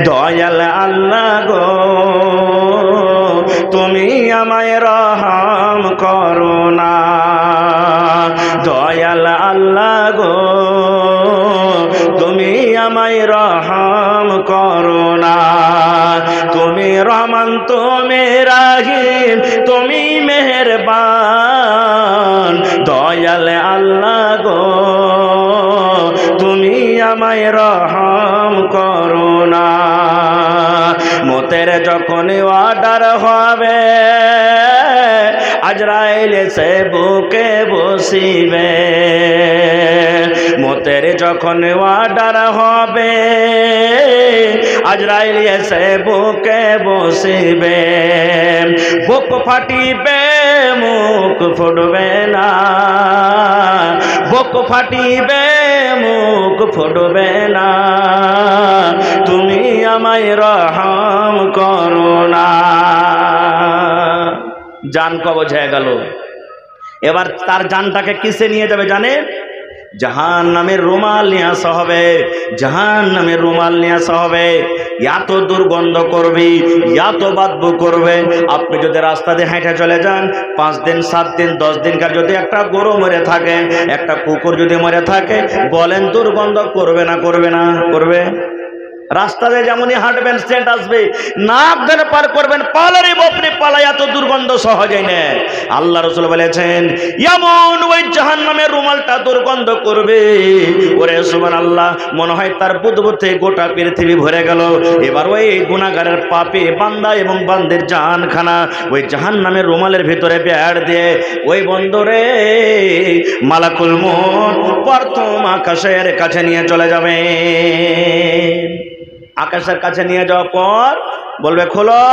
দয়াল আল্লাহ গো তুমি আমায় রহম করো না, দয়াল আল্লাহ গো তুমি আমায় রহম করো না। তুমি রহমান তুমি রাহিম তুমি মেহেরবান, দয়াল আল্লাহ গো তুমি আমায় রহম করো না। মতের যখন অর্ডার হবে আজরাইল এসে বুকে বসিবে, মতের যখন অর্ডার হবে আজরাইল এসে বুকে বসিবে, বুক ফাটিবে মুখ ফুটবে না, বুক ফাটিবে মুখ ফুটবে না, তুমি আমায় রহম করো না। জান কবজ হয়ে গেল। এবার তার জানটাকে কিসে নিয়ে যাবে জানেন? জাহান্নামের রুমাল নিয়ে আসা হবে, জাহান্নামের রুমাল নিয়ে আসা হবে। এত দুর্গন্ধ করবে, এত বাদবু করবে। আপনি যদি রাস্তা দিয়ে হেঁটে চলে যান, 5 দিন 7 দিন 10 দিনকার যদি একটা গরু মরে থাকে, একটা কুকুর যদি মরে থাকে, বলেন দুর্গন্ধ করবে না? করবে না? করবে। রাস্তাতে যেমনই হাঁটবেন সেন্ট আসবে, নাক ধরে পার করবেন, পালারে বাপরে পালা, এত দুর্গন্ধ সহজেই না। আল্লাহ রাসূল বলেছেন এমন ওই জাহান্নামের রুমালটা দুর্গন্ধ করবে, ওরে সুবহানাল্লাহ, মনে হয় তার বুদবুতে গোটা পৃথিবী ভরে গেল। এবার ওই গুনাহগারের পাপী বান্দা এবং বান্দির জানখানা ওই জাহান্নামের রুমালের ভিতরে বেড় দিয়ে ওই বন্দরে মালাকুল মউত প্রথম আকাশের কাছে নিয়ে চলে যাবে। আকাশের কাছে নিয়ে যাওয়ার পর বলবে খোলো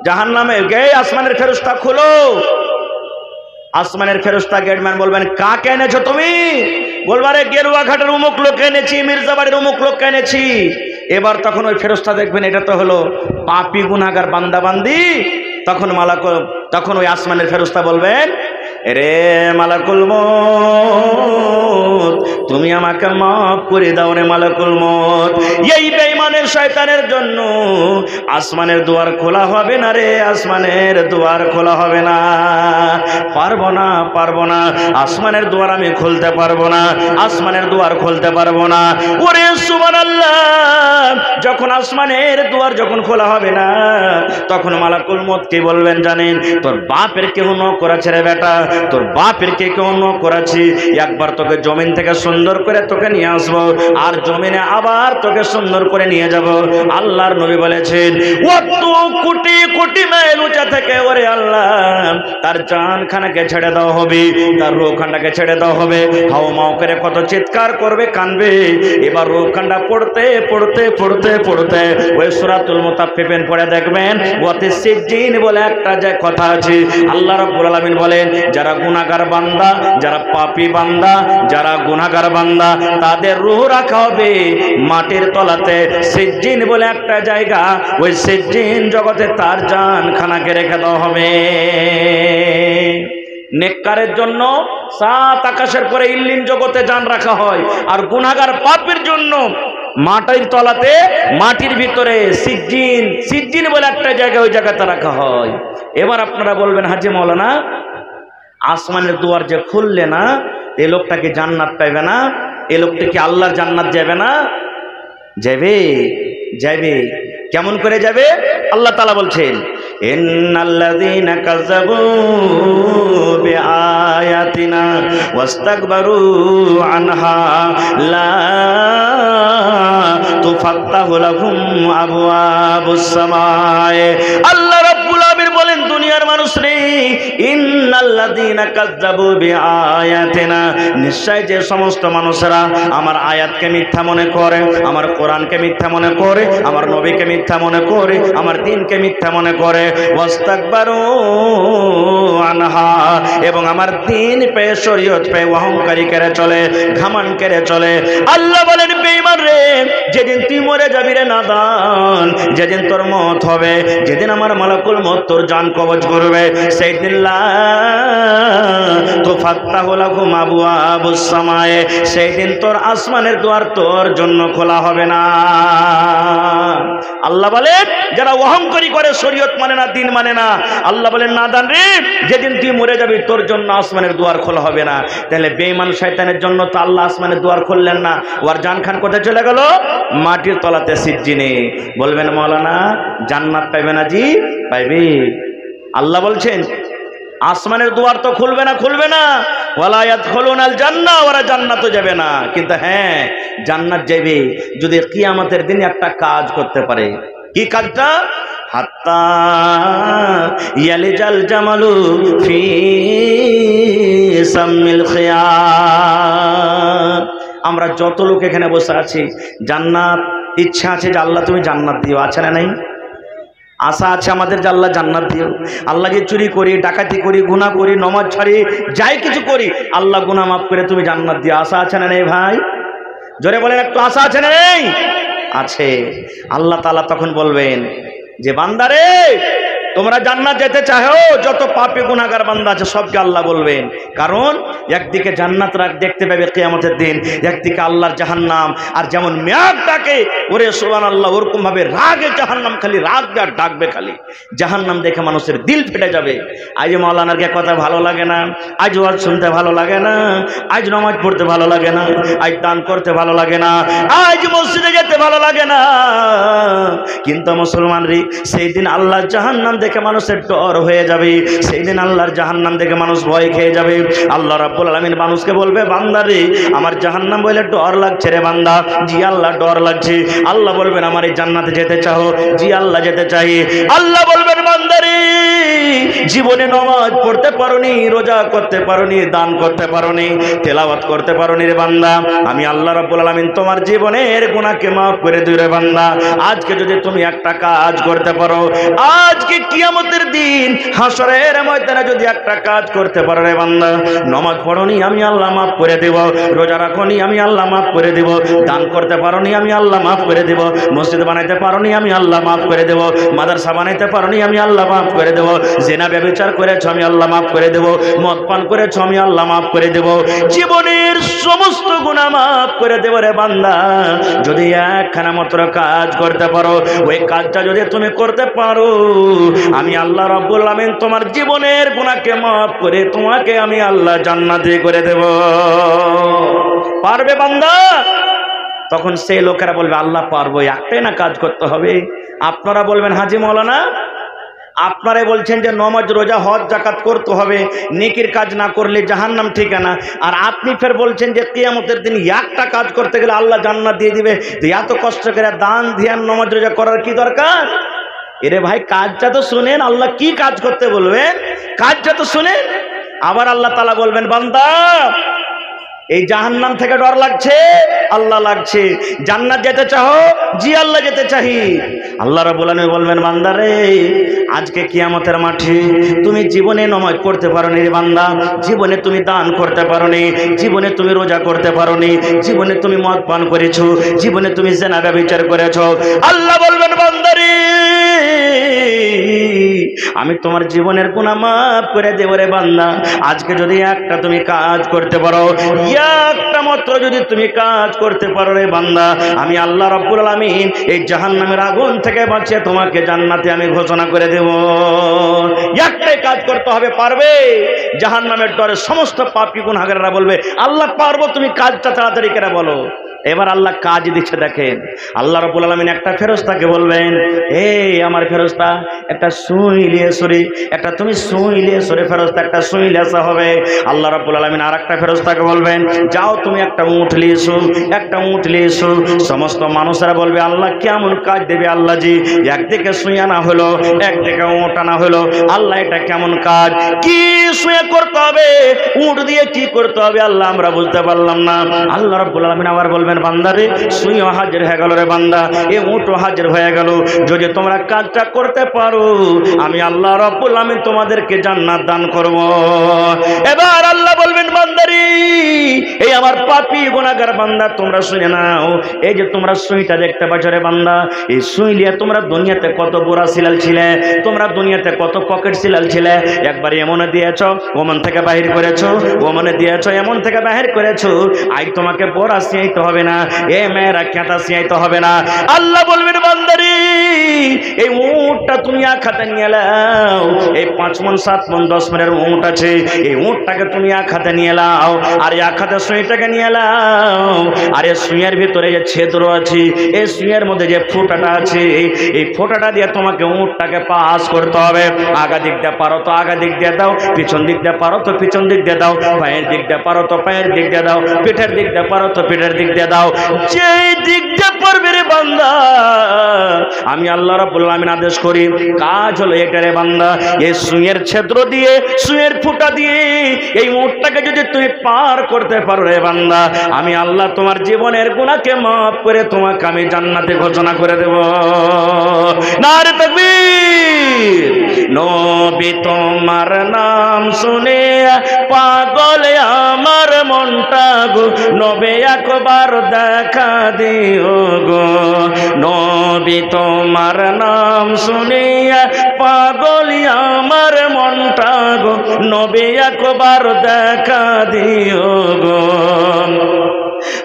জাহান্নামের গেট, আসমানের ফেরেশতা খোলো। আসমানের ফেরেশতা গেটম্যান বলবেন কাকে এনেছো তুমি? বলবারে গেরুয়া ঘাটের অমুক লোক এনেছি, মির্জাবাড়ির অমুক লোক এনেছি। এবার তখন ওই ফেরেশতা দেখবেন এটা তো হলো পাপী গুনাহগার বান্দা বান্দি। তখন ওই আসমানের ফেরেশতা বলবেন রে মালাকুল মউত তুমি আমাকে মাফ করে দাও রে মালাকুল মউত। এই বেঈমানের শয়তানের জন্য আসমানের দুয়ার খোলা হবে না রে, আসমানের দুয়ার খোলা হবে না। পারবো না, পারবো না, আসমানের দুয়ার আমি খুলতে পারবো না, আসমানের দুয়ার খুলতে পারবো না। ওরে সুবহানাল্লাহ, যখন আসমানের দুয়ার যখন খোলা হবে না, তখন মালাকুল মউত কি বলবেন জানেন? তোর বাপের কেউ নওকর আছে রে বেটা, তোর বাপের কে কেউ নওকর আছে, একবার তোকে জমিন থেকে সুন্দর করে তোকে নিয়ে আসবো, আর জমিনে আবার তোকে সুন্দর করে নিয়ে যাব। আল্লাহর নবী বলেছেন কত কোটি কোটি মাইল উঁচা থেকে ওরে আল্লাহ তার জানখানাকে ছেড়ে দেওয়া হবে, তার রূহখানটাকে ছেড়ে দেওয়া হবে। হাও মাও করে কত চিৎকার করবে, কানবে। এবার রূহখানটা পড়তে পড়তে পড়তে পড়তে ওই সূরাতুল মুতাফফিফিন পড়ে দেখবেন ওয়াতি সিজ্জিন বলে একটা যে কথা আছে। আল্লাহ রাব্বুল আলামিন বলেন যারা গুনাহগার বান্দা, যারা পাপী বান্দা, যারা গুনাহগার বান্দা, তাদের রূহ রাখা হবে মাটির তলাতে। সিজ্জিন বলে একটা জায়গা, ওই সিজ্জিন জগতে তার জানখানাকে রেখে দেওয়া হবে। নেককারের জন্য 7 আকাশের পরে ইল্লিন জগতে জান রাখা হয়, আর গুনাহগার পাপীর জন্য মাটির তলাতে, মাটির ভিতরে সিজ্জিন, সিজ্জিন বলে একটা জায়গা, ওই জায়গাতে রাখা হয়। এবার আপনারা বলবেন হাজী মাওলানা আসমানের দুয়ার যে খুললে না, এই লোকটা কি জান্নাত পাইবে না? এই লোকটা কি আল্লাহর জান্নাত যাবে না? যাবে, যাবে। কেমন করে যাবে? আল্লাহ তাআলা বলছেন ইন্নাল্লাযীনা কাযাবু বিআয়াতিনা ওয়াস্তাকবারু আনহা লা তুফাত্তাহু লাহুম আবওয়াবুস সামায়ে। আল্লাহ রাব্বুল আলামিন বলেন দুনিয়ার মানুষ রে, ইন্নাল্লাযীনা কাযাবু বিআয়াতিনা, নিশ্চয় যে সমস্ত মানুষেরা আমার আয়াতকে মিথ্যা মনে করে, আমার কোরআনকে মিথ্যা মনে করে, আমার নবীকে মিথ্যা মনে করে, আমার দ্বীনকে মিথ্যা মনে করে, ওয়াস্তাকবারু আনহা, এবং আমার দ্বীন পে শরীয়ত পে অহংকারী করে চলে, ঘামান করে চলে। আল্লাহ বলেন বেঈমান রে, যেদিন তুই মরে যাবি রে নাদান, যেদিন তোর মত হবে, যেদিন আমার মালাকুল মউত তোর জান কবজ করবে, সেই দিন লা তুফাত্তাহু লাহুম আবওয়াবুস সামায়ে, সেই দিন তোর আসমানের দুয়ার তোর জন্য খোলা হবে না। আল্লাহ বলেন যারা অহংকারী করে, শরীয়ত মানে না, দিন মানে না, আল্লাহ বলেন নাদান রে, যেদিন তুই মরে যাবি তোর জন্য আসমানের দুয়ার খোলা হবে না। তাহলে বেঈমান শয়তানের জন্য তো আল্লাহ আসমানের দুয়ার খুললেন না, ওর জান খান কোথায় চলে গেল? মাটির তলাতে সিজ্জিনে। বলবেন মাওলানা জান্নাত পাইবে না? জি পাইবে। আল্লাহ বলছেন আসমানের দুয়ার তো খুলবে না, খুলবে না, ওয়ালা ইয়াদখুলুনাল জান্নাহ, ওরা জান্নাতে যাবে না। কিন্তু হ্যাঁ জান্নাত যাবে যদি কিয়ামতের দিন একটা কাজ করতে পারে। কি কাজটা? হাত্তা ইয়ালিজাল জামালু ফি সামিল খিয়াম। আমরা যত লোক এখানে বসে আছি জান্নাত ইচ্ছা আছে যে আল্লাহ তুমি জান্নাত দিও, আছে না নাই? আশা আছে আমাদের যে আল্লাহ জান্নাত দিও। আল্লাহ যে চুরি করি, ডাকাতি করি, গুনাহ করি, নমাজ ছাড়ি, যাই কিছু করি, আল্লাহ গুনাহ মাফ করে তুমি জান্নাত দিও, আশা আছে না নেই ভাই? জোরে বলেন একটু, আশা আছে না নেই? আছে। আল্লাহ তাআলা তখন বলবেন যে বান্দারে তোমরা জান্নাত যেতে চাও, যত পাপী গুনাহগার বান্দা আছে সবকে আল্লাহ বলবেন। কারণ একদিকে জান্নাত দেখতে পাবে কিয়ামতের দিন, একদিকে আল্লাহর জাহান্নাম। আর যেমন মেয়াদটাকে ওরে সুবহানাল্লাহ, ওরকম ভাবে রাগে জাহান্নাম খালি রাগবে আর ডাকবে খালি। জাহান্নাম দেখে মানুষের দিল ফেটে যাবে। আজ মাওলানার কথা ভালো লাগে না, আজ ওয়াজ শুনতে ভালো লাগে না, আজ নামাজ পড়তে ভালো লাগে না, আজ দান করতে ভালো লাগে না, আজ মসজিদে যেতে ভালো লাগে না। কিন্তু মুসলমান রে, সেই দিন আল্লাহর জাহান্নাম দেখে মানুষের ডর হয়ে যাবে, সেই দিন আল্লাহর জাহান্নাম দেখে মানুষ ভয় খেয়ে যাবে। আল্লাহ রাব্বুল আলামিন মানুষকে বলবে বান্দা রে আমার জাহান্নাম বলে ডর লাগছে রে বান্দা। জি আল্লাহ ডর লাগছে। আল্লাহ বলবেন আমার এই জান্নাতে যেতে চাও? জি আল্লাহ যেতে চাই। আল্লাহ বলবেন বান্দা রে জীবনে নামাজ পড়তে পারোনি, রোজা করতে পারোনি, দান করতে পারোনি, তেলাওয়াত করতে পারোনি রে বান্দা, আমি আল্লাহ রাব্বুল আলামিন তোমার জীবনের গুনাহকে maaf করে দিই রে বান্দা। আজকে যদি তুমি একটা কাজ করতে পারো, আজকে কিয়ামতের দিন হাসরের ময়দানে যদি একটা কাজ করতে পারো রে বান্দা, নামাজ পড়োনি আমি আল্লাহ maaf করে দেব, রোজা রাখোনি আমি আল্লাহ maaf করে দেব, দান করতে পারোনি আমি আল্লাহ maaf করে দেব, মসজিদ বানাইতে পারোনি আমি আল্লাহ maaf করে দেব, মাদ্রাসা বানাইতে পারোনি আমি আল্লাহ maaf করে দেব, জিনা ব্যভিচার করেছো আমি আল্লাহ maaf করে দেব, মদ পান করেছো আমি আল্লাহ maaf করে দেব, জীবনের সমস্ত গুনাহ maaf করে দেব রে বান্দা। যদি একখানা মাত্র কাজ করতে পারো, ওই কাজটা যদি তুমি করতে পারো, আমি আল্লাহ রাব্বুল আলামিন তোমার জীবনের গুনাহকে maaf করে তোমাকে আমি আল্লাহ জান্নাতি করে দেব। পারবে বান্দা? তখন সেই লোকেরা বলবে আল্লাহ পারবো, একটাই না কাজ করতে হবে। আপনারা বলবেন হাজি মাওলানা আপনারাই বলছেন যে নামাজ রোজা হজ যাকাত করতে হবে, নেকির কাজ না করলে জাহান্নাম ঠিকানা, আর আপনি ফের বলছেন যে কিয়ামতের দিন একটা কাজ করতে গেলে আল্লাহ জান্নাত দিয়ে দিবে। তো এত কষ্ট করে দান ধ্যান নামাজ রোজা করার কি দরকার? এরে ভাই কাজটা তো শুনেন, আল্লাহ কি কাজ করতে বলবেন কাজটা তো শুনেন। আবার আল্লাহ তাআলা বলবেন বান্দা এই জাহান্নাম থেকে ডর লাগছে? আল্লাহ লাগছে। জান্নাত যেতে চাও? জি আল্লাহ যেতে চাই। আল্লাহ রাব্বুল আলামিন বলবেন বান্দা রে আজকে কিয়ামতের মাঠে তুমি জীবনে নামাজ পড়তে পারোনি রে বান্দা, জীবনে তুমি দান করতে পারোনি, জীবনে তুমি রোজা করতে পারোনি, জীবনে তুমি মদ পান করেছো, জীবনে তুমি জিনা ব্যভিচার করেছো। আল্লাহ বলবেন বান্দা রে আমি তোমার জীবনের গুনাহ maaf করে দেব রে বান্দা। আজকে যদি একটা তুমি কাজ করতে পারো, একটা মাত্র যদি তুমি কাজ করতে পারো রে বান্দা, আমি আল্লাহ রাব্বুল আলামিন এই জাহান্নামের আগুন থেকে বাঁচিয়ে তোমাকে জান্নাতে আমি ঘোষণা করে দেব। একটাই কাজ করতে হবে, পারবে? জাহান্নামের ডরে সমস্ত পাপী গুনাহগাররা বলবে আল্লাহ পারবো, তুমি কাজটা তাড়াতাড়ি করে বলো। এবার আল্লাহ কাজ দিচ্ছে দেখেন। আল্লাহ রাব্বুল আলামিন একটা ফেরেশতাকে বলবেন এই আমার ফেরেশতা একটা সুই নিয়ে সরি, একটা তুমি সুই নিয়ে সরে ফেরেশতা একটা সুই লেসা হবে। আল্লাহ রাব্বুল আলামিন আরেকটা ফেরেশতাকে বলবেন যাও তুমি একটা উট নিয়ে এসো, একটা উট নিয়ে এসো। সমস্ত মানুষেরা বলবে আল্লাহ কেমন কাজ দেবে আল্লাহ জি, একদিকে সুই আনা হলো, একদিকে উট আনা হলো, আল্লাহ এটা কেমন কাজ, কি সুই করতে হবে, উট দিয়ে কি করতে হবে আল্লাহ আমরা বুঝতে পারলাম না। আল্লাহ রাব্বুল আলামিন আবার বলবেন বান্দারে সুইও হাজির হয়ে গেল রে বান্দা, এ উটও হাজির হয়ে গেল, যদি তোমরা কাজটা করতে পারো আমি আল্লাহ রাব্বুল আলামিন তোমাদেরকে জান্নাত দান করব। এবার আল্লাহ বলবেন বান্দারে এই আমার পাপী গুনাহগার বান্দা তোমরা শুনে নাও, এই যে তোমরা সুইটা দেখতে পাচ্ছ রে বান্দা, এই সুই নিয়ে তোমরা দুনিয়াতে কত বোরা সিলাল ছিলে, তোমরা দুনিয়াতে কত পকেট সিলাল ছিলে, একবার এমনে দিয়েছো ওমন থেকে বাহির করেছো, ওমনে দিয়েছো এমন থেকে বাহির করেছো, আজ তোমাকে বোরা সিয়াইতে হবে না, এ মেয়েরা কেঁটা সিয়াইতে হবে না। আল্লাহ বলবেন বান্দারে উটটা তুমি এক হাতে নিয়ে নাও। এই 5 মণ 7 মণ 10 মণের উট আছে, এই উটটাকে তুমি এক হাতে নিয়ে নাও, আর এক হাতে সুইটাকে নিয়ে নাও। আর এই সুইয়ের ভিতরে যে ছিদ্র আছে, এই সুইয়ের মধ্যে যে ফোঁটাটা আছে, এই ফোঁটাটা দিয়ে তোমাকে উটটাকে পাস করতে হবে। আগা দিক দিয়ে পারো তো আগা দিক দিয়ে দাও, পিছন দিক দিয়ে পারো তো পিছন দিক দিয়ে দাও, পায়ের দিক দিয়ে পারো তো পায়ের দিক দিয়ে দাও, পিঠের দিক দিয়ে পারো তো পিঠের দিক দিয়ে দাও। যেই দিক দিয়ে পারবে রে বান্দা, আমি আল্লাহ রাব্বুল আলামিন আদেশ করি, কাজ হলো এটা রে বান্দা, এই সুইয়ের ছিদ্র দিয়ে, সুইয়ের ফুটা দিয়ে এই উটটাকে যদি তুমি পার করতে পারো রে বান্দা, আমি আল্লাহ তোমার জীবনের গুনাহকে মাফ করে তোমাকে আমি জান্নাতে ঘোষণা করে দেব। নারে তাকবীর। নবী তোমার নাম শুনে পাগল আমার মনটা গো, নবী একবার দেখা দিও গো। নবী তোমার নাম শুনে পাগল আমার মনটা গো, নবী একবার দেখা দিও গো।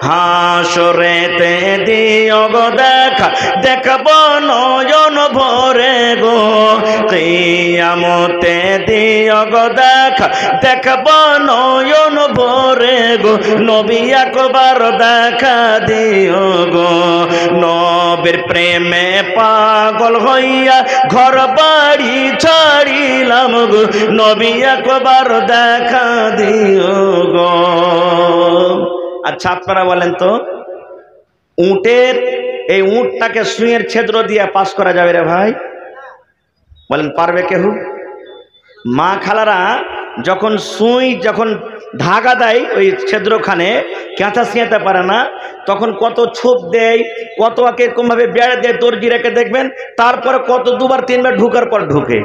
হাসরেতে দিও গো দেখা, দেখব নয়ন ভরে গো। কিয়ামতে দিও গো দেখা, দেখব নয়ন ভরে গো। নবী একবার দেখা দিও গো। নবীর প্রেমে পাগল হইয়া ঘর বাড়ি ছাড়িলাম গো, নবী একবার দেখা দিও গো। আচ্ছা আপনারা বলেন তো, উটের এই উটটাকে সুইয়ের ছিদ্র দিয়ে পাস করা যাবে রে ভাই? বলেন পারবে কেউ? মা খালারা যখন সুই যখন ধাগা দেয় ওই ছিদ্রখানে, কাঁচা ছিঁড়তে পারে না, তখন কত ছোপ দেয়, কত এরকমভাবে বেড়ে দেয়, দর্জি রেখে দেখবেন, তারপরে কত 2বার 3বার ঢুকার পর ঢুকে।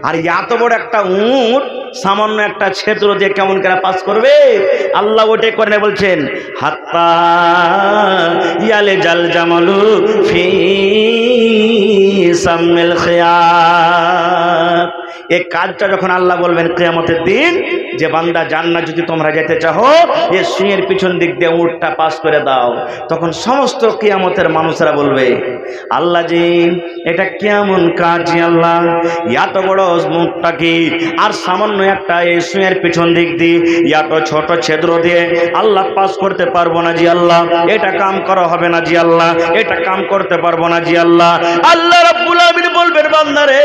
আর এত বড় একটা উট সামান্য একটা ছিদ্র দিয়ে কেমন করে পাস করবে? আল্লাহ ওটাই করে বলছেন, হাত্তা ইয়ালে জাল জামালু ফি সামিল খিয়াত। এই কাজটা যখন আল্লাহ বলবেন কিয়ামতের দিন, যে বান্দা জান্নাত যদি তোমরা যেতে চাও, এই সুইয়ের পিছন দিক দিয়ে উটটা পাস করে দাও, তখন সমস্ত কিয়ামতের মানুষরা বলবে, আল্লাহ জি এটা কেমন কাজ আল্লাহ, এত বড় মুখটা কি, আর সামান্য একটা এই সুইয়ের পিছন দিক দিয়ে এত ছোট ছিদ্র দিয়ে আল্লাহ পাস করতে পারবো না জি আল্লাহ, এটা কাম করা হবে না জি আল্লাহ, এটা কাম করতে পারবো না জি আল্লাহ। আল্লাহ রাব্বুল আলামিন বলবেন, বান্দারে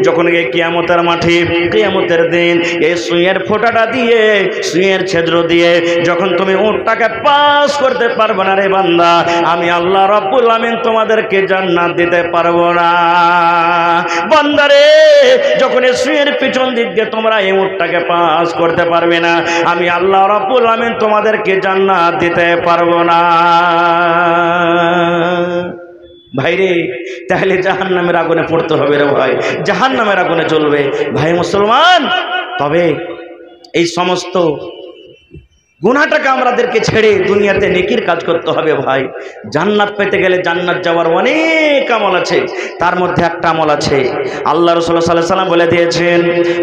যখন এই কিয়ামতের মাঠে, কিয়ামতের দিন এই সুইয়ের ফোঁটাটা দিয়ে, সুইয়ের ছিদ্র দিয়ে যখন তুমি উটটাকে পাস করতে পারবে না রে বান্দা, আমি আল্লাহ রাব্বুল আলামিন তোমাদেরকে জান্নাত দিতে পারবো না। বান্দারে যখন এই সুইয়ের পিছন দিক দিয়ে তোমরা এই উটটাকে পাস করতে পারবে না, আমি আল্লাহ রাব্বুল আলামিন তোমাদেরকে জান্নাত দিতে পারবো না। ভাইরে, তাহলে জাহান্নামের আগুনে পড়তে হবে রে ভাই, জাহান্নামের আগুনে জ্বলবে ভাই মুসলমান। তবে এই সমস্ত গুনাহটাকে আমাদেরকে ছেড়ে দুনিয়াতে নেকির কাজ করতে হবে ভাই। জান্নাত পেতে গেলে জান্নাত যাওয়ার অনেক আমল আছে, তার মধ্যে একটা আমল আছে, আল্লাহ রাসূল সাল্লাল্লাহু আলাইহি ওয়াসাল্লাম বলে দিয়েছেন,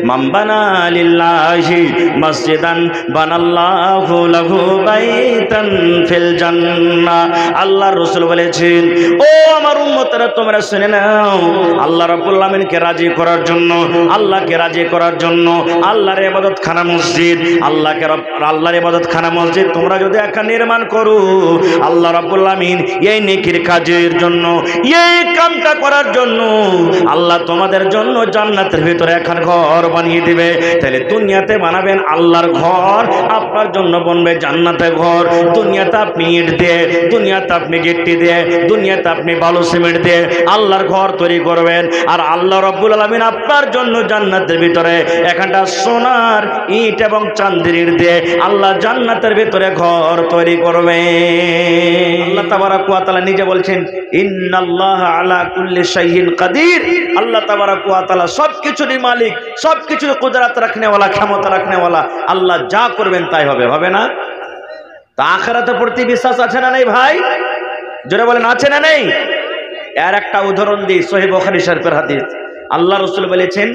মান বানা লিল্লাহি মসজিদান বানাল্লাহু লাহু বাইতান ফিল জান্নাহ। আল্লাহ রাসূল বলেছেন, ও আমার উম্মতরা তোমরা শুনে নাও, আল্লাহ রাব্বুল আলামিনকে রাজি করার জন্য, আল্লাহকে রাজি করার জন্য আল্লাহর ইবাদতখানা মসজিদ, আল্লাহর ইবাদতখানা মসজিদ তোমরা যদি একটা নির্মাণ করো, আল্লাহ রাব্বুল আলামিন এই নেকির কাজের জন্য, এই কামটা করার জন্য আল্লাহ তোমাদের জন্য জান্নাতের ভিতরে একটা ঘর বানিয়ে দিবে। তাহলে দুনিয়াতে বানাবেন আল্লাহর ঘর, আপনার জন্য বনবে জান্নাতের ঘর। দুনিয়াতে আপনি ইট দিয়ে, দুনিয়াতে আপনি গিট্টি দিয়ে, দুনিয়াতে আপনি বালু সিমেন্ট দিয়ে আল্লাহর ঘর তৈরি করবেন, আর আল্লাহ রাব্বুল আলামিন আপনার জন্য জান্নাতের ভিতরে একটা সোনার ইট এবং চাঁদের ইট দিয়ে আল্লাহ জান্নাতের ভিতরে ঘর তৈরি করবে। আল্লাহ তাবারাক ওয়া তাআলা নিজে বলছেন, ইন্নাল্লাহা আলা কুল্লি শাইইন কাদির। আল্লাহ তাবারাক ওয়া তাআলা সবকিছুরই মালিক, সবকিছুর কুদরত রাখনে ওয়ালা, ক্ষমতা রাখনে ওয়ালা। আল্লাহ যা করবেন তাই হবে, হবে না? তা আখিরাতের প্রতি বিশ্বাস আছে না নেই ভাই? জোরে বলেন, আছে না নেই? এর একটা উদাহরণ দিই, সহিহ বুখারী শরীফের হাদিস। আল্লাহ রাসূল বলেছেন,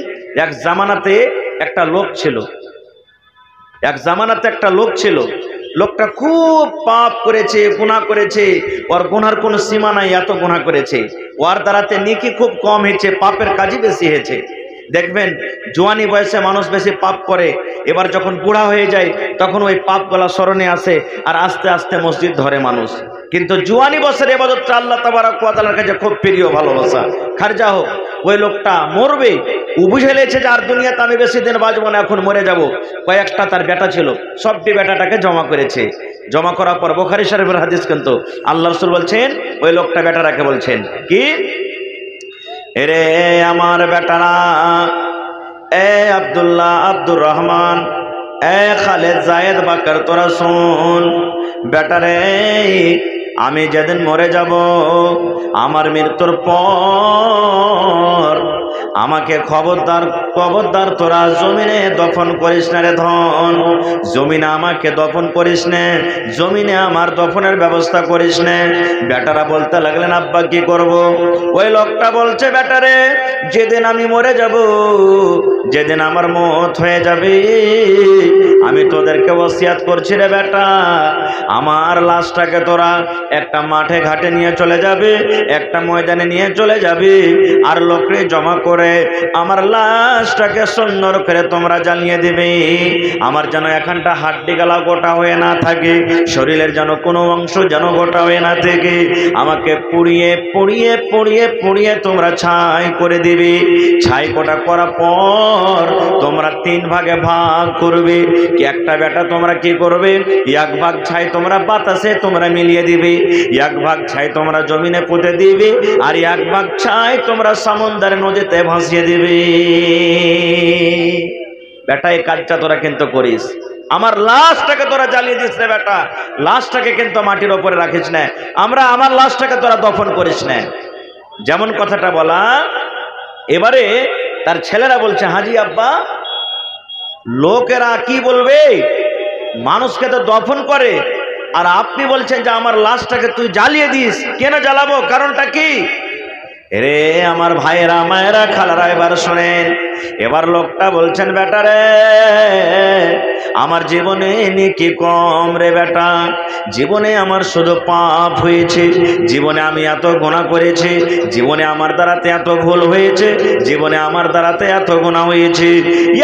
এক জামানাতে একটা লোক ছিল, এক জামানাতে একটা লোক ছিল, লোকটা খুব পাপ করেছে, গুনাহ করেছে, ওর গুনার কোনো সীমা নাই, এত গুনাহ করেছে। ওর দ্বারাতে নেকি খুব কম হয়েছে, পাপের কাজই বেশি হয়েছে। দেখবেন জোয়ানি বয়সে মানুষ বেশি পাপ করে, এবার যখন বুড়া হয়ে যায় তখন ওই পাপগুলা স্মরণে আসে আর আস্তে আস্তে মসজিদ ধরে মানুষ। কিন্তু জোয়ানি বছর ইবাদতটা আল্লাহ তাবারক ওয়া তাআলার কাছে খুব প্রিয়, ভালোবাসা। খারজা হোক, ওই লোকটা মরবে, ও বুঝে লেছে যে আর দুনিয়াতে আমি বেশি দিন বাঁচবো না, এখন মরে যাব। কয়েকটা তার বেটা ছিল, সবটি বেটাটাকে জমা করেছে। জমা করার পর বুখারী শরীফের হাদিস, কিন্তু আল্লাহ রাসূল বলছেন, ওই লোকটা বেটারাকে বলছেন কি, এরে আমার বেটারা, এ আব্দুল্লাহ, আব্দুর রহমান, এ খালেদ, জায়েদ, বাকর, তোরা শোন বেটারে, আমি যেদিন মরে যাব, আমার মৃত্যুর পর আমাকে খবরদার খবরদার তোরা জমিনে দফন করিস না রে ধন, জমিনে আমাকে দফন করিস না, জমিনে আমার দফনের ব্যবস্থা করিস না। বেটারা বলতে লাগলেন, আব্বা কি করব? ওই লোকটা বলছে, বেটারে, যেদিন আমি মরে যাব, যেদিন আমার মওত হয়ে যাবে, আমি তোদেরকে ওসিয়াত করছি রে বেটা, আমার লাশটাকে তোরা একটা মাঠে ঘাটে নিয়ে চলে যাবে, একটা ময়দানে নিয়ে চলে যাবে, আর লোকরে জমা করে আমার লাশটাকে সুন্দর করে তোমরা জ্বালিয়ে দিবে। আমার যেন এখানটা হাড্ডি গালা গোটা হয়ে না থাকে, শরীরের যেন কোনো অংশ যেন গোটা হয়ে না থাকে, আমাকে পুড়িয়ে পুড়িয়ে পুড়িয়ে পুড়িয়ে তোমরা ছাই করে দিবে। ছাই কোটা করার পর তোমরা 3 ভাগে ভাগ করবে। কি একটা বেটা তোমরা কি করবে, 1 ভাগ ছাই তোমরা বাতাসে তোমরা মিলিয়ে দিবে, 1 ভাগ ছাই তোমরা জমিনে পুঁতে দিবে, আর 1 ভাগ ছাই তোমরা সমুদ্রের নদীতে ভাসিয়ে দিবে। বেটা, এই কাজটা তোরা কিন্তু করিস, আমার লাশটাকে তোরা জ্বালিয়ে দিস না বেটা, লাশটাকে কিন্তু মাটির ওপরে রাখিস না, আমার লাশটাকে তোরা দফন করিস না। যেমন কথাটা বলা, এবারে তার ছেলেরা বলছে, হাজি আব্বা, লোকেরা কি বলবে, মানুষকে তো দফন করে, আর আপনি বলছেন যে আমার লাশটাকে তুই জ্বালিয়ে দিস, কেন জ্বালাবো, কারণটা কি? রে আমার ভাইয়েরা, মায়েরা, খালারা, এবার শোনেন। এবার লোকটা বলছেন, বেটা রে, আমার জীবনে নেকি কম রে বেটা, জীবনে আমার শুধু পাপ হয়েছে, জীবনে আমি এত গুনাহ করেছি, জীবনে আমার দ্বারাতে এত ভুল হয়েছে, জীবনে আমার দ্বারাতে এত গুনাহ হয়েছে,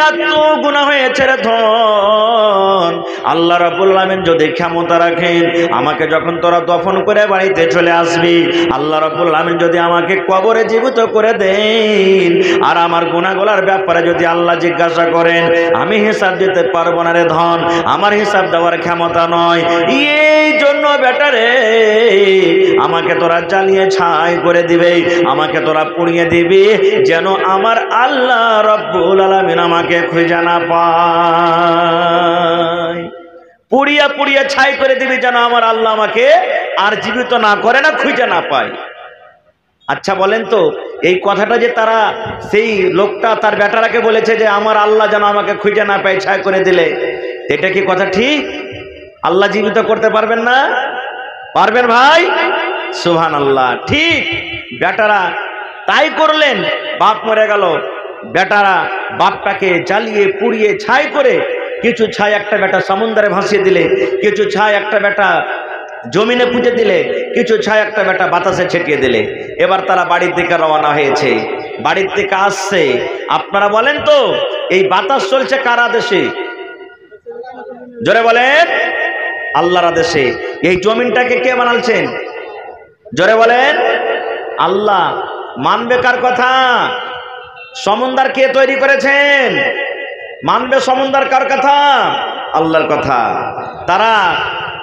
এত গুনাহ হয়েছে রে ধন। আল্লাহ রাব্বুল আলামিন যদি ক্ষমতা রাখেন, আমাকে যখন তোরা দফন করে বাড়িতে চলে আসবি, আল্লাহ রাব্বুল আলামিন যদি আমাকে কবরে জীবিত করে দেন, আর আমার গুনাহগুলোর ব্যাপারে যদি আল্লাহ জিজ্ঞাসা করেন, আমি হিসাব দিতে পারবো না রে ধন, আমার হিসাব দেওয়ার ক্ষমতা নয়। এই জন্য বেটারে, আমাকে তোরা জ্বালিয়ে ছাই করে দিবে, আমাকে তোরা পুড়িয়ে দিবি, যেন আমার আল্লাহ রাব্বুল আলামিন আমাকে খুঁজে না পায়। পুড়িয়া পুড়িয়া ছাই করে দিবি, যেন আমার আল্লাহ আমাকে আর জীবিত না করে, না খুঁজে না পায়। আচ্ছা বলেন তো, এই কথাটা যে তারা, সেই লোকটা তার বেটারাকে বলেছে যে আমার আল্লাহ যেন আমাকে খুঁজে না পায় ছাই করে দিলে, এটা কি কথা ঠিক? আল্লাহ জীবিত করতে পারবেন না? পারবেন ভাই? সুবহানাল্লাহ। ঠিক, বেটারা তাই করলেন। বাপ মরে গেল, বেটারা বাপটাকে জ্বালিয়ে পুড়িয়ে ছাই করে, কিছু ছাই একটা বেটা সমুদ্রে ভাসিয়ে দিলে, কিছু ছাই একটা বেটা জমিনে পুঁতে দিলে, কিছু ছাই একটা বেটা বাতাসে ছিটিয়ে দিলে। এবার তারা বাড়ির দিকে রওনা হয়েছে, বাড়ির থেকে আসছে। আপনারা বলেন তো, এই বাতাস চলছে কার আদেশে? জোরে বলেন, আল্লাহর আদেশে। এই জমিনটাকে কে বানালছেন? জোরে বলেন, আল্লাহ। মানবে কার কথা? সমুদ্র কে তৈরি করেছেন? মানবে সমুদ্র কার কথা? আল্লাহর কথা। তারা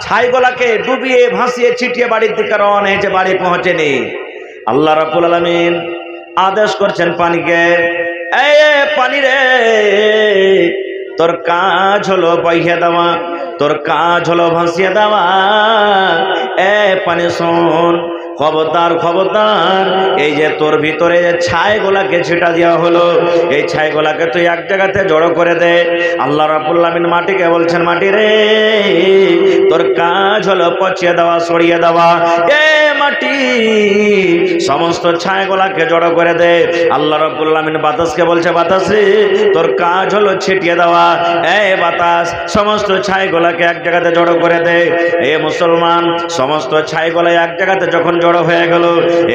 ছাইগুলাকে ডুবিয়ে ভাসিয়ে ছিটিয়ে বাড়ির দিকে রওনা হয়েছে, বাড়ি পৌঁছেনি। আল্লাহ রাব্বুল আলামিন আদেশ করছেন পানিকে, এই পানি রে, তোর কাজ হলো বইয়ে দেওয়া, তোর কাজ হলো ভাসিয়ে দেওয়া। এ পানি শোন, খবরদার খবরদার, এই যে তোর ভিতরে যে ছাইগুলাকে ছিটা দেওয়া হলো, এই ছাইগুলাকে তুই এক জায়গাতে জড়ো করে দে। আল্লাহ রাব্বুল আমিন মাটিকে বলছেন, মাটি রে তোর কাজ হলো পচিয়ে দেওয়া, সরিয়ে দেওয়া। এ মাটি সমস্ত ছাইগুলাকে জড়ো করে দে। আল্লাহ রাব্বুল আমিন বাতাসকে বলছে, বাতাস রে তোর কাজ হলো ছিটিয়ে দেওয়া। এ বাতাস সমস্ত ছাইগুলাকে এক জায়গাতে জড়ো করে দে। এ মুসলমান, সমস্ত ছাইগুলা এক জায়গাতে যখন জড়ো হয়ে গেল,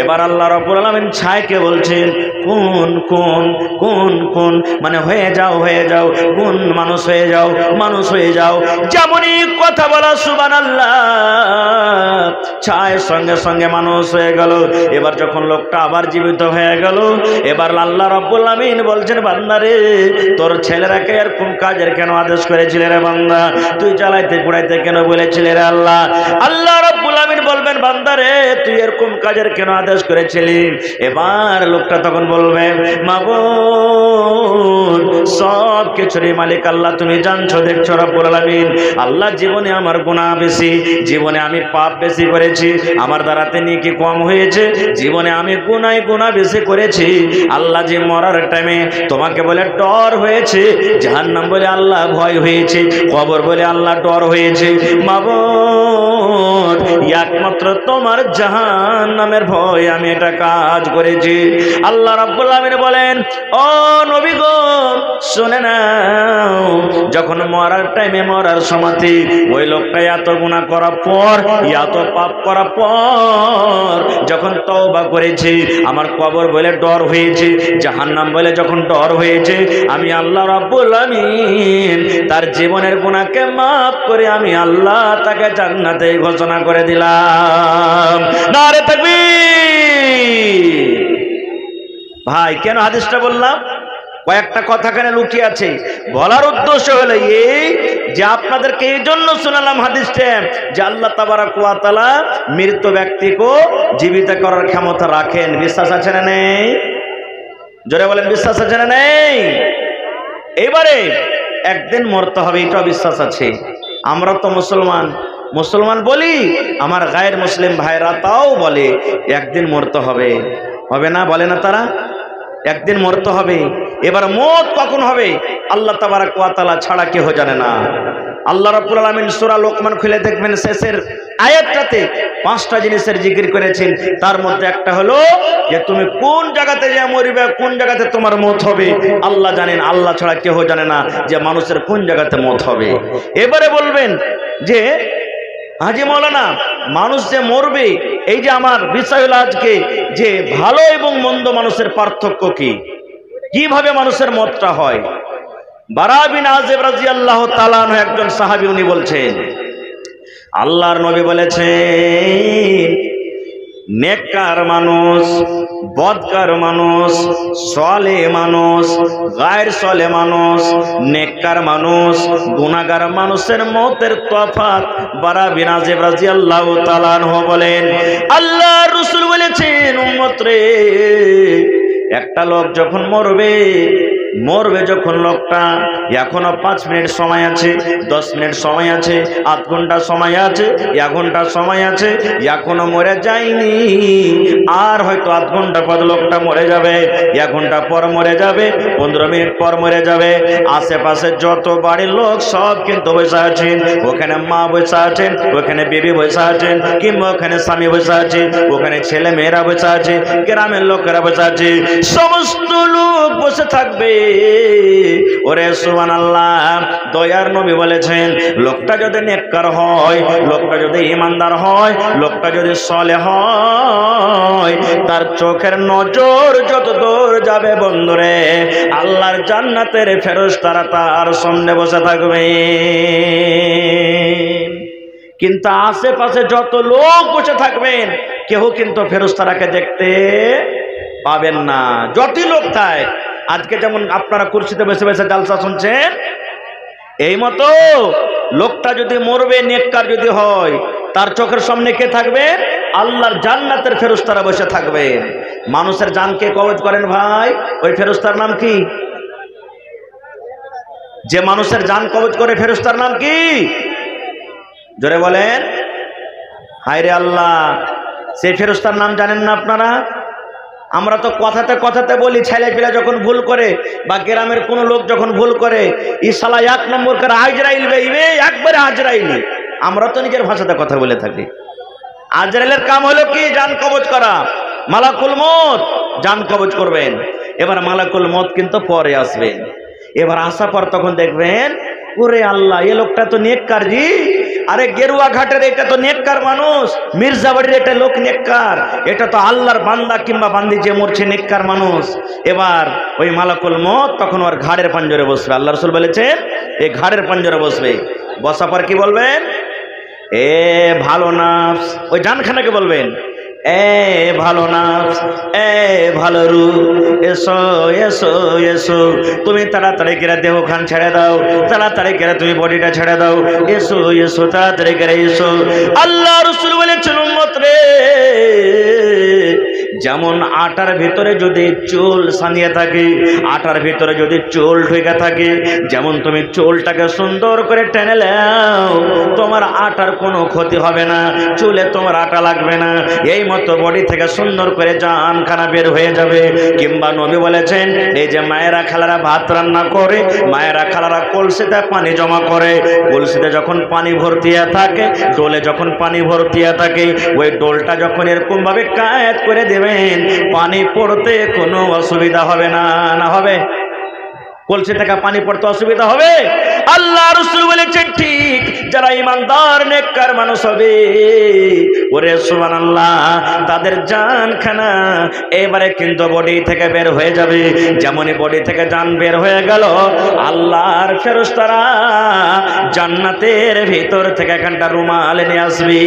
এবার আল্লাহ রাব্বুল আলামিন ছাইকে বলছেন, কোন কোন কোন কোন মানে হয়ে যাও, হয়ে যাও, কোন মানুষ হয়ে যাও, মানুষ হয়ে যাও। যেমনই কথা বলা সুবহানাল্লাহ, ছায়ের সঙ্গে সঙ্গে মানুষ হয়ে গেল। এবার যখন লোকটা আবার জীবিত হয়ে গেল, এবার আল্লাহ রাব্বুল আমিন বলছেন, বান্দা রে তোর ছেলেরাকে এরকম কাজের কেন আদেশ করেছিলে রে বান্দা? তুই জ্বালাইতে পুড়াইতে কেন বলেছিলে রে আল্লাহ? আল্লাহ রাব্বুল আমিন বলবেন, বান্দা রে তুই এরকম কাজের কেন আদেশ করেছিলি? এবার লোকটা তখন বলবে, মাবুদ সব কিছুরই মালিক আল্লাহ, তুমি জানছো দেখছো রাব্বুল আলামিন, আল্লাহ জীবনে আমার গুনাহ বেশি, জীবনে আমি পাপ বেশি করেছি, আমার দ্বারাতে নেকি কম হয়েছে, জীবনে আমি গুনাহ বেশি করেছি। আল্লাহ যে মরার টাইমে তোমাকে বলে ডর হয়েছে, জাহান্নাম বলে আল্লাহ ভয় হয়েছে, কবর বলে আল্লাহ ডর হয়েছে। মাবুদ একমাত্র তোমার জাহান্নামের ভয় আমি এটা কাজ করেছি। আল্লাহ রাব্বুল আমিন বলেন, ও নবী গো শুনে নাও, যখন মরার টাইমে মরার সময়তে ওই লোকটা এত গুনাহ করার পর, এত পাপ করার পর যখন তওবা করেছে, আমার কবর বলে ডর হয়েছে, জাহান্নাম বলে যখন ডর হয়েছে, আমি আল্লাহ রাব্বুল আমিন তার জীবনের গুনাহকে মাফ করে আমি আল্লাহ তাকে জান্নাতে ঘোষণা করে দিলাম। নারে তাকবীর। ভাই কেন হাদিসটা বললাম? কয়েকটা কথা কেন লুকিয়ে আছে, বলার উদ্দেশ্য হলো এই যে আপনাদেরকে এই জন্য শোনালাম হাদিসটা, যে আল্লাহ তাবারাক ওয়া তাআলা মৃত ব্যক্তিকে জীবিত করার ক্ষমতা রাখেন। বিশ্বাস আছে না নেই? জোরে বলেন, বিশ্বাস আছে না নেই? এবারে একদিন মরতে হবে, এটা বিশ্বাস আছে। আমরা তো মুসলমান বলি, আমার গায়ের মুসলিম ভাইরা তাও বলে একদিন মরতে হবে, হবে না? বলে না তারা? একদিন মরতে হবে। এবার মত কখন হবে আল্লাহ তাবারাক ওয়া তাআলা ছাড়া কেউ জানে না। আল্লাহ রাব্বুল আলামিন সূরা লোকমান খুলে দেখবেন, শেষের আয়াতটাতে 5টা জিনিসের জিকির করেছেন। তার মধ্যে একটা হলো যে তুমি কোন জায়গাতে যে মরবে, কোন জায়গাতে তোমার মত হবে আল্লাহ জানেন, আল্লাহ ছাড়া কেউ জানে না যে মানুষের কোন জায়গাতে মত হবে। এবারে বলবেন যে হাজি মাওলানা মানুষ যে মরবে, এই যে আমার বিষয় হলো আজকে যে ভালো এবং মন্দ মানুষের পার্থক্য কি, কিভাবে মানুষের মতটা হয়। বারা বিন আযিব রাদিয়াল্লাহু তাআলা আনহু একজন সাহাবী, উনি বলছেন আল্লাহর নবী বলেছেন, নেককার মানুষ, বদকার মানুষ, সলে মানুষ, গায়ের সলে মানুষ, নেককার মানুষ, গুনাহগার মানুষের মতের তফাৎ বারা বিন আযিব রাদিয়াল্লাহু তাআলা আনহু বলেন, আল্লাহর রাসূল বলেছেন, উম্মত রে একটা লোক যখন মরবে যখন লোকটা এখনো 5 মিনিট সময় আছে, 10 মিনিট সময় আছে, আধ ঘন্টা সময় আছে, 1 ঘন্টা সময় আছে, এখনো মরে যায়নি, আর হয়তো আধ ঘন্টা পর লোকটা মরে যাবে, 1 ঘন্টা পর মরে যাবে, 15 মিনিট পর মরে যাবে। আশেপাশে যত বাড়ির লোক সব কিন্তু বসে আছেন, ওখানে মা বসে আছেন, ওখানে বিবি বসে আছেন, কিংবা ওখানে স্বামী বসে আছে, ওখানে ছেলে মেয়েরা বসে আছে, গ্রামের লোকেরা বসে আছে, সমস্ত লোক বসে থাকবে। ওরে সুবহানাল্লাহ, দয়ার নবী বলেছেন, লোকটা যদি নেককার হয়, লোকটা যদি ঈমানদার হয়, লোকটা যদি সালেহ হয়, তার চোখের নজর যত দূর যাবে বন্ধুরে, আল্লাহর জান্নাতের ফেরেশতারা তার সামনে বসে থাকবে। কিন্তু আশেপাশে যত লোক বসে থাকবেন, কেউ কিন্তু ফেরেশতারাকে দেখতে পাবেন না, যতই লোক থাকে। আজকে যেমন আপনারা কুরসিতে বসে বসে জালসা শুনছেন, এই মতো লোকটা যদি মরবে, নেককার যদি হয়, তার চোখের সামনে কে থাকবে? আল্লাহর জান্নাতের ফেরেশতারা বসে থাকবে। মানুষের জানকে কবজ করেন ভাই, ওই ফেরেশতার নাম কি? যে মানুষের জান কবজ করে ফেরেশতার নাম কি? জোরে বলেন। হায়রে আল্লাহ, সেই ফেরেশতার নাম জানেন না আপনারা? আমরা তো কথাতে কথাতে বলি, ছেলে পেলে যখন ভুল করে বা গ্রামের কোনো লোক যখন ভুল করে, ই শালা 1 নম্বর করে আজরাইল বেইবে, একবারে আজরাইলি। আমরা তো নিজের ভাষাতে কথা বলে থাকি। আজরাইলের কাম হলো কি? জান কবজ করা। মালাকুল মউত জান কবজ করবেন। এবার মালাকুল মউত কিন্তু পরে আসবেন। এবার আসার পর তখন দেখবেন, ওরে আল্লাহ, এ লোকটা তো নেককার জি। আরে গেরুয়া ঘাটের এটা তো নেককার মানুষ, মির্জাবাড়ির এটা লোক নেককার, এটা তো আল্লাহর বান্দা কিংবা বান্দি যে মরছে নেককার মানুষ। এবার ওই মালাকুল মউত তখন ওর ঘাড়ের পাঞ্জরে বসবে। আল্লাহ রাসূল বলেছেন এই ঘাড়ের পাঞ্জরে বসবে। বসার পর কি বলবেন? এ ভালো নাফস, ওই জানখানাকে বলবেন, এ ভালো নাফস, এ ভালো রূহ, এসো এসো এসো, তুমি তাড়াতাড়ি করে দেহ খান ছেড়ে দাও, তাড়াতাড়ি করে তুমি বডিটা ছেড়ে দাও, এসো এসো, তাড়াতাড়ি করে এসো। আল্লাহ রাসূল বলেছেন, উম্মত রে, যেমন আটার ভিতরে যদি চুল সানিয়ে থাকে, আটার ভিতরে যদি চুল ঢুকে থাকে, যেমন তুমি চুলটাকে সুন্দর করে টেনে নাও, তোমার আটার কোনো ক্ষতি হবে না, চুলে তোমার আটা লাগবে না। এই মতো বডি থেকে সুন্দর করে জানখানা বের হয়ে যাবে। কিংবা নবী বলেছেন, এই যে মায়েরা খালারা ভাত রান্না করে, মায়েরা খালারা কলসিতে পানি জমা করে, কলসিতে যখন পানি ভর্তি থাকে, ডোলে যখন পানি ভর্তি থাকে, ওই ডোলটা যখন এরকম ভাবে কায়েত করে দেবেন, পানি পড়তে কোনো অসুবিধা হবে না। না হবে? কলসি থেকে পানি পড়তে অসুবিধা হবে? আল্লাহ রাসূল বলেছেন, ঠিক যারা ইমানদার নেককার মানুষ হবে, ওরে সুবহানাল্লাহ, তাদের জানখানা এবারে কিন্তু বডি থেকে বের হয়ে যাবে। যেমনই বডি থেকে জান বের হয়ে গেল, আল্লাহর ফেরেশতারা জান্নাতের ভিতর থেকে একটা রুমাল নিয়ে আসবে।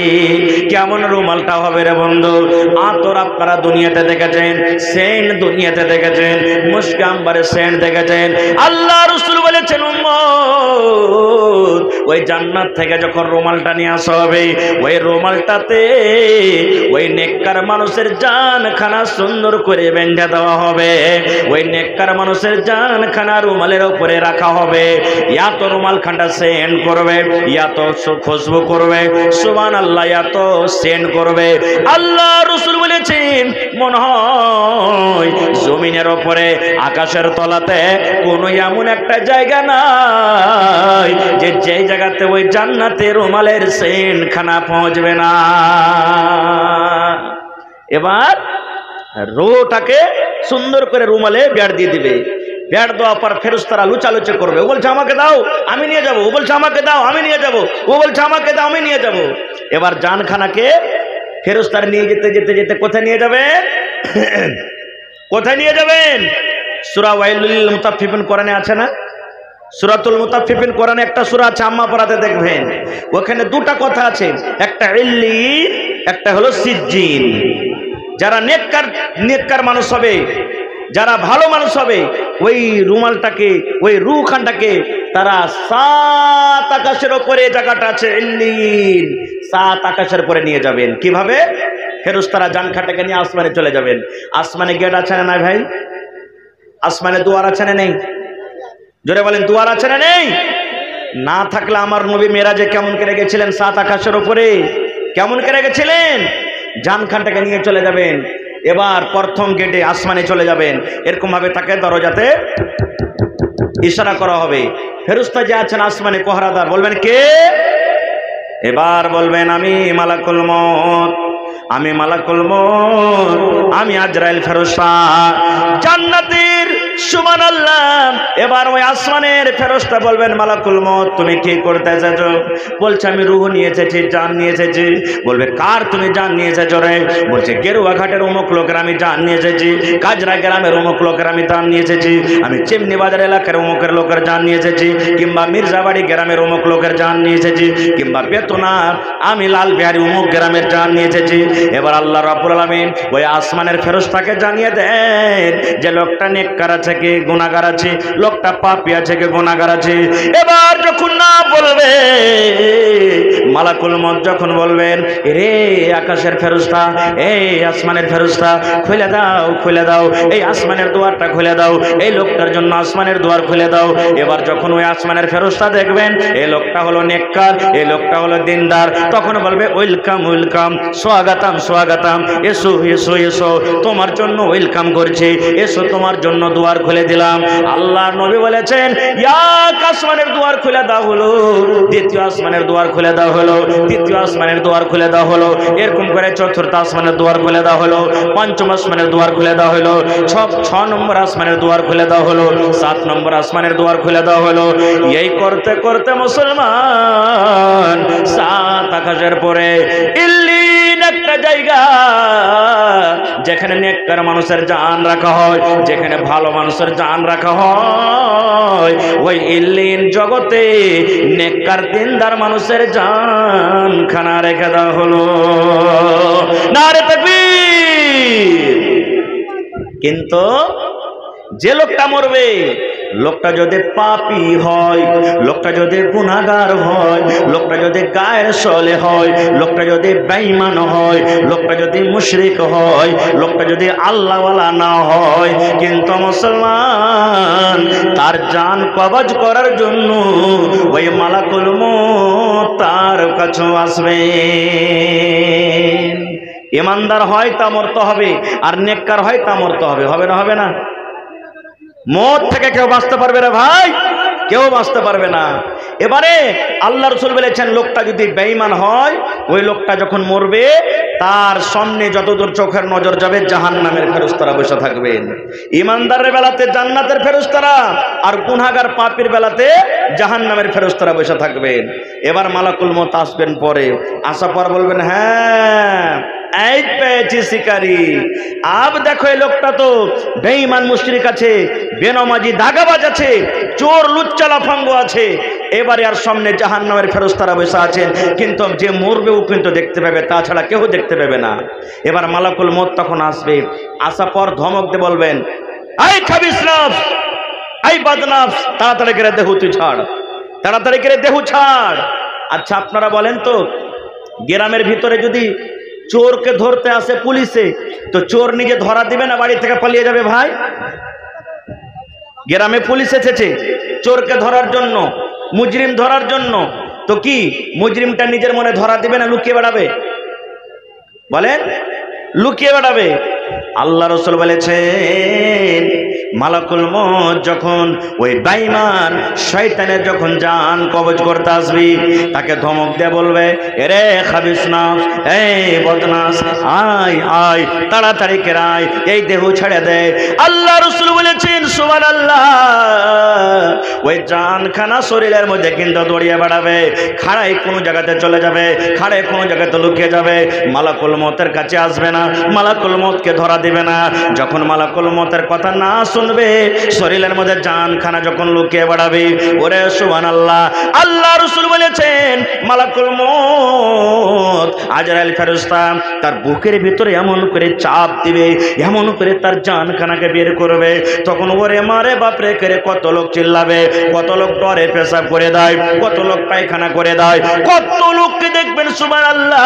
কেমন রুমালটা হবে রে বন্ধু? আতর আপনারা দুনিয়াতে দেখেছেন, সেন্ট দুনিয়াতে দেখেছেন, মুশক আম্বারের সেন্ট দেখেছেন। আল্লাহ রাসূল বলেছেন, উম্মত, ওই জান্নাত থেকে যখন রুমালটা নিয়ে আসা হবে, ওই রুমালটাতে ওই নেককার মানুষের জানখানা সুন্দর করে বেঁধে দেওয়া হবে। ওই নেককার মানুষের জানখানা রুমালের উপরে রাখা হবে। ইয়া তো রুমাল খানটা সেন্ট করবে, ইয়া তো খুশবু করবে, সুবহানাল্লাহ, ইয়া তো সেন্ট করবে। আল্লাহ রাসূল বলেছেন, মনে হয় জমিনের উপরে আকাশের তলাতে কোন এমন একটা জায়গা নাই যে যেই জায়গাতে ওই জান্নাতের রুমালের সেন্ট খানা পৌঁছবে না। এবার রোটাকে সুন্দর করে রুমালে বেড় দিয়ে দিবে। বেড় দেওয়ার পর ফেরেশতারা লুচালুচি করবে। ও বলছে আমাকে দাও, আমি নিয়ে যাব। ও বলছে আমাকে দাও, আমি নিয়ে যাব। ও বলছে আমাকে দাও, আমি নিয়ে যাব। এবার জানখানাকে ফেরেশতারা নিয়ে যেতে যেতে যেতে কোথায় নিয়ে যাবেন? কোথায় নিয়ে যাবেন? সূরা ওয়াইলুল মুতাফফিফিন কোরআনে আছে না? সূরাতুল মুতাফফিফিন কোরআনে একটা সূরা আছে, আম্মা পড়াতে দেখবেন, ওখানে দুটো কথা আছে, একটা ইল্লিন, একটা হলো সিজ্জিন। যারা নেককার মানুষ হবে, যারা ভালো মানুষ হবে, ওই রুমালটাকে, ওই রূহখানটাকে তারা 7 আকাশের উপরে জায়গাটা আছে ইল্লিন, 7 আকাশের উপরে নিয়ে যাবেন। কিভাবে? ফেরেশতারা জানখানটাকে নিয়ে আসমানে চলে যাবেন। আসমানে গেট আছে না ভাই? আসমানে দুয়ার আছে না নেই? জোরে বলেন, দুয়ার আছে না নেই? না থাকলে আমার নবী মেরাজে কেমন করে গেছিলেন 7 আকাশের উপরে? কেমন করে গেছিলেন? জানখানটাকে নিয়ে চলে যাবেন। এবার প্রথম গেটে আসমানে চলে যাবেন। এরকম ভাবে তাকে দরজাতে ইশারা করা হবে। ফেরেশতা যে আছেন আসমানে পহরাদার, বলবেন কে? এবার বলবেন আমি মালাকুল মউত, আমি মালাকুল মউত, আমি আজরাইল ফেরেশতা জান্নাতের। সুবহানাল্লাহ। এবার ওই আসমানের ফেরেশতা বলবেন মালাকুল মউত, তুমি কি করতে এসেছো? বলছে আমি রূহ নিয়ে এসেছি, জান নিয়ে এসেছি। বলবে কার তুমি জান নিয়ে এসেছো রে? বলছে গেরুয়া ঘাটের অমুক লোকের আমি জান নিয়ে এসেছি, কাজরা গ্রামের অমুক লোকের আমি জান নিয়ে এসেছি, আমি চিমনি বাজার এলাকার অমুকের লোকের জান নিয়ে এসেছি, কিংবা মির্জাবাড়ি গ্রামের অমুক লোকের জান নিয়ে এসেছি, কিংবা বেতনা আমি লাল বিহারি অমুক গ্রামের জান নিয়ে এসেছি। এবার আল্লাহ রাব্বুল আলামিন ওই আসমানের ফেরেশতাকে জানিয়ে দেন যে লোকটা নেককার আছে আছে কি গুনাহগার আছে, লোকটা পাপী আছে কি গুনাহগার আছে। এবার যখন না বলবে, মালাকুল মউত যখন বলবেন, রে আকাশের ফেরেশতা, এই আসমানের ফেরেশতা, খুলে দাও খুলে দাও, এই আসমানের দুয়ারটা খুলে দাও, এই লোকটার জন্য আসমানের দুয়ার খুলে দাও। এবার যখন ওই আসমানের ফেরেশতা দেখবেন এই লোকটা হলো নেককার, এই লোকটা হলো দিনদার, তখন বলবে ওয়েলকাম ওয়েলকাম, স্বাগতম স্বাগতম, এসো এসো এসো, তোমার জন্য ওয়েলকাম করছে, এসো তোমার জন্য দুয়ার খুলে দিলাম। আল্লাহর নবী বলেছেন, এক আসমানের দুয়ার খুলে দাও হলো, দ্বিতীয় আসমানের দুয়ার খুলে দাও হলো, তৃতীয় আসমানের দুয়ার খুলে দাও হলো, এরকম করে চতুর্থ আসমানের দুয়ার খুলে দাও হলো, পঞ্চম আসমানের দুয়ার খুলে দাও হলো, 6 নম্বর আসমানের দুয়ার খুলে দাও হলো, 7 নম্বর আসমানের দুয়ার খুলে দাও হলো। এই করতে করতে মুসলমান 7 আকাশের পরে ইল্লিন একটা জায়গা, যেখানে নেককার মানুষের জান রাখা হয়, যেখানে ভালো মানুষের জান রাখা হয়, ওই ইল্লিন জগতে নেককার দিনদার মানুষের জান খানা রেখে দেওয়া হলো। নারে তাকবীর। কিন্তু যে লোকটা মরবে, লোকটা যদি পাপী হয়, লোকটা যদি গুনাহগার হয়, লোকটা যদি গায়ের সলে হয়, লোকটা যদি বেঈমান হয়, লোকটা যদি মুশরিক হয়, লোকটা যদি আল্লাহওয়ালা না হয়, কিন্তু মুসলমান তার জান কবজ করার জন্য ওই মালাকুল মউত তার কাছে আসবে। ইমানদার হয় তা মরতে হবে, আর নেককার হয় তা মরতে হবে। হবে না? হবে না? মौत থেকে কেউ বাঁচতে পারবে না ভাই, কেউ বাঁচতে পারবে না। এবারে আল্লাহ রাসূল বলেছেন, লোকটা যদি বেঈমান হয়, ওই লোকটা যখন মরবে তার সামনে যতদূর চোখের নজর যাবে জাহান্নামের ফেরেশতারা বসে থাকবেন। ইমানদারের বেলাতে জান্নাতের ফেরেশতারা, আর গুনাহগার পাপীর বেলাতে জাহান্নামের ফেরেশতারা বসে থাকবেন। এবার মালাকুল মউত আসবেন, পরে আসার পর বলবেন, হ্যাঁ এই পেয়েছি শিকারি। আব দেখো এই লোকটা তো বেঈমান মুশরিক আছে, বেনামাজি দাগাবাজ আছে, চোর লুচ্চা লাফাঙ্গ আছে। এবারে আর সামনে জাহান্নামের ফেরেশতারা বসে আছেন, কিন্তু যে মরবে ও কিন্তু দেখতে পাবে, তাছাড়া কেউ দেখতে পাবে না। এবার মালাকুল মউত তখন আসবে, আসার পর ধমক দিয়ে বলবেন, এই খাবিস নফস, এই বদনফস, তাড়াতাড়ি করে দেহ তুই ছাড়, তাড়াতাড়ি করে দেহ ছাড়। আচ্ছা আপনারা বলেন তো, গ্রামের ভিতরে যদি চোরকে ধরতে আসে পুলিশে, তো চোর নিজে ধরা দিবে না বাড়ি থেকে পালিয়ে যাবে ভাই? গ্রামে পুলিশ এসেছে চোরকে ধরার জন্য, মুজরিম ধরার জন্য, তো কি মুজরিমটা নিজের মনে ধরা দিবে না লুকিয়ে বেড়াবে? বলেন, লুকিয়ে বেড়াবে? আল্লাহ রাসূল বলেছেন, মালাকুল মউত যখন ওই বেঈমান শয়তানের যখন জান কবজ করতে আসবে, তাকে ধমক দিয়ে বলবে, এরে খাবিস নফস, এই বদনাস, আয় আয়, তাড়াতাড়ি করে আয়, এই দেহ ছেড়ে দে। আল্লাহ রাসূল বলেছেন, সুবহানাল্লাহ, ওই জানখানা শরীরের মধ্যে কিন্তু দৌড়িয়ে বেড়াবে, খাড়াই কোনো জায়গাতে চলে যাবে, খাড়াই কোনো জায়গাতে লুকিয়ে যাবে, মালাকুল মউতের কাছে আসবে না, মালাকুল মউতকে ধরা দিবে না। যখন মালাকুল মউতের কথা না শুনবে, শরীরের মধ্যে জানখানা যখন লুকিয়ে বেড়াবে, ওরে সুবহানাল্লাহ, আল্লাহ রাসূল বলেছেন, মালাকুল মউত আজরাইল ফেরেশতা তার বুকের ভিতরে এমন করে চাপ দিবে, এমন করে তার জানখানাকে বের করবে, তখন ওরে মারে বাপরে করে কত লোক চিল্লাবে, কত লোক ডরে পেশাব করে দেয়, কত লোক পায়খানা করে দেয়, কত লোককে দেখবেন সুবহানাল্লাহ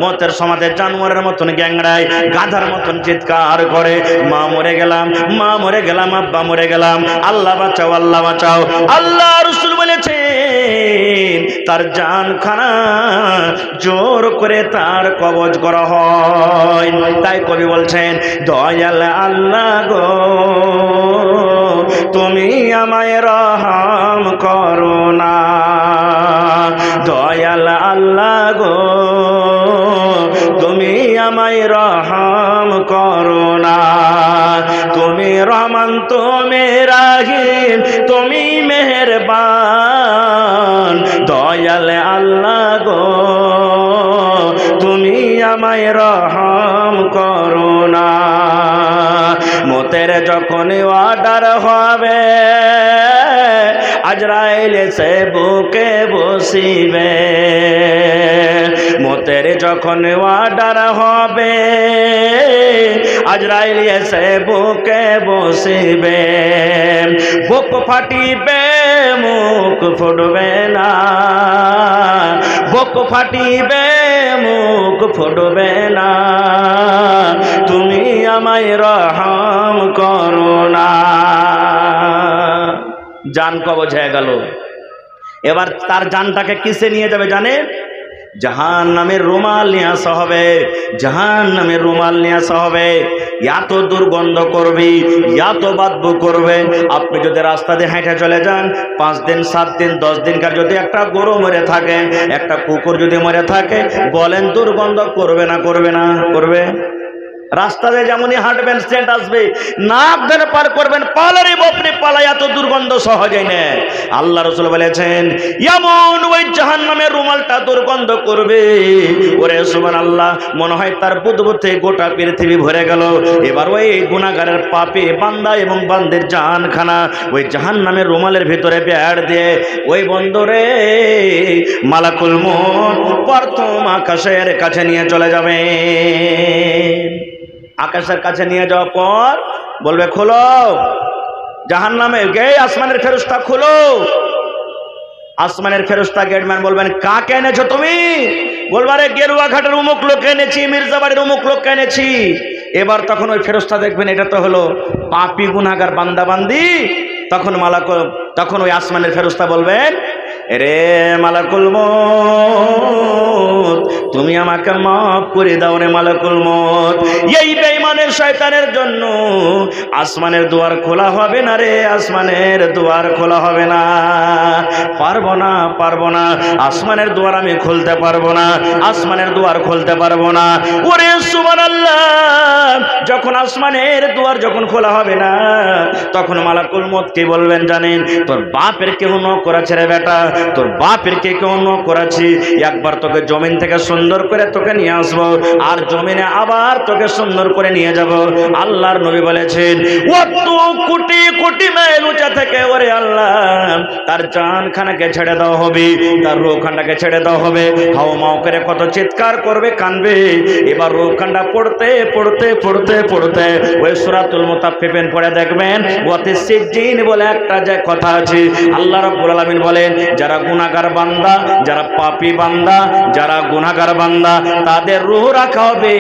মতের সমাজে জানোয়ারের মতন গ্যাংড়ায়, গাধার মতন চিৎকার করে, মা মরে গেলাম, মা মরে গেলাম, আব্বা মরে গেলাম, আল্লাহ বাঁচাও, আল্লাহ বাঁচাও। আল্লাহ রাসূল বলেছেন, তার জানখানা জোর করে তার কবজ করা হয়। তাই কবি বলছেন, দয়াল আল্লাহ গো তুমি আমায় রহম করো না, দয়াল আল্লাহ গো তুমি আমায় রহম করো না, তুমি রহমান, তুমি রাহিম, তুমি মেহেরবান, দয়াল আল্লাহ গো তুমি আমায় রহম করো না। মতের যখন অর্ডার হবে, আজরাইল এসে বুকে বসিবে মতের যখন অর্ডার হবে আজরাইল এসে বুকে বসিবে বুক ফাটিবে মুখ ফুটবে না বুক ফাটিবে মুখ ফুটবে না তুমি আমায় রহম করো না জান কবজ হয়ে গেল এবার তার জানটাকে কিসে নিয়ে যাবে জানেন জাহান্নামের রুমাল নিয়ে আসা হবে জাহান্নামের রুমাল নিয়ে আসা হবে এত দুর্গন্ধ করবে এত বাদবু করবে আপনি যদি রাস্তা দিয়ে হেঁটে চলে যান 5 দিন 7 দিন 10 দিনকার যদি একটা গরু মরে থাকে একটা কুকুর যদি মরে থাকে বলেন দুর্গন্ধ করবে না করবে না করবে রাস্তাতে যেমনই হাঁটবেন সেন্ট আসবে নাক ধরে পার করবেন পালারে বাপরে পালাই এত দুর্গন্ধ সহজে না আল্লাহ রাসূল বলেছেন এমন ওই জাহান্নামের রুমালটা দুর্গন্ধ করবে ওরে সুবহানাল্লাহ মনে হয় তার বুদবুতে গোটা পৃথিবী ভরে গেল এবার ওই গুনাহগারের পাপে বান্দা এবং বান্দির জানখানা ওই জাহান্নামের রুমালের ভিতরে বেড় দিয়ে ওই বন্দরে মালাকুল মউত প্রথম আকাশের কাছে নিয়ে চলে যাবে আকাশের কাছে নিয়ে যাওয়ার পর বলবে খোলো জাহান্নামে গে আসমানের ফেরেশতা খোলো আসমানের ফেরেশতা গেটম্যান বলবেন কাকে এনেছো তুমি বলবে আরে গেরুয়া ঘাটের অমুক লোক এনেছি মির্জাবাড়ির অমুক লোক এনেছি এবার তখন ওই ফেরেশতা দেখবেন এটা তো হলো পাপী গুনাহগার বান্দা বান্দি তখন ওই আসমানের ফেরেশতা বলবেন রে মালাকুল মউত তুমি আমাকে মাফ করে দাও রে মালাকুল মউত এই বেঈমানের শয়তানের জন্য আসমানের দুয়ার খোলা হবে না রে আসমানের দুয়ার খোলা হবে না পারবো না আসমানের দুয়ার আমি খুলতে পারবো না আসমানের দুয়ার খুলতে পারবো না ওরে সুবহানাল্লাহ যখন আসমানের দুয়ার যখন খোলা হবে না তখন মালাকুল মউত কি বলবেন জানেন তোর বাপের কেউ নক করেছে রে বেটা তোর বাপের কে কেউ নক করেছি একবার তোকে জমিন থেকে সুন্দর করে তোকে নিয়ে আসবো আর জমিনে আবার তোকে সুন্দর করে নিয়ে যাব আল্লাহর নবী বলেছেন কত কোটি কোটি মাইল উঁচা থেকে ওরে আল্লাহ তার জানখানাকে ছেড়ে দেওয়া হবে তার রূহখানটাকে ছেড়ে দেওয়া হবে হাও মাও করে কত চিৎকার করবে কানবে এবার রূহখানটা পড়তে পড়তে পড়তে পড়তে ওই সূরাতুল মুতাফফিফিন পড়ে দেখবেন ওয়াতি সিজ্জিন বলে একটা যে কথা আছে আল্লাহ রাব্বুল আলামিন বলেন যারা গুনাহগার বান্দা যারা পাপী বান্দা যারা গুনাহগার বান্দা তাদের রূহ রাখা হবে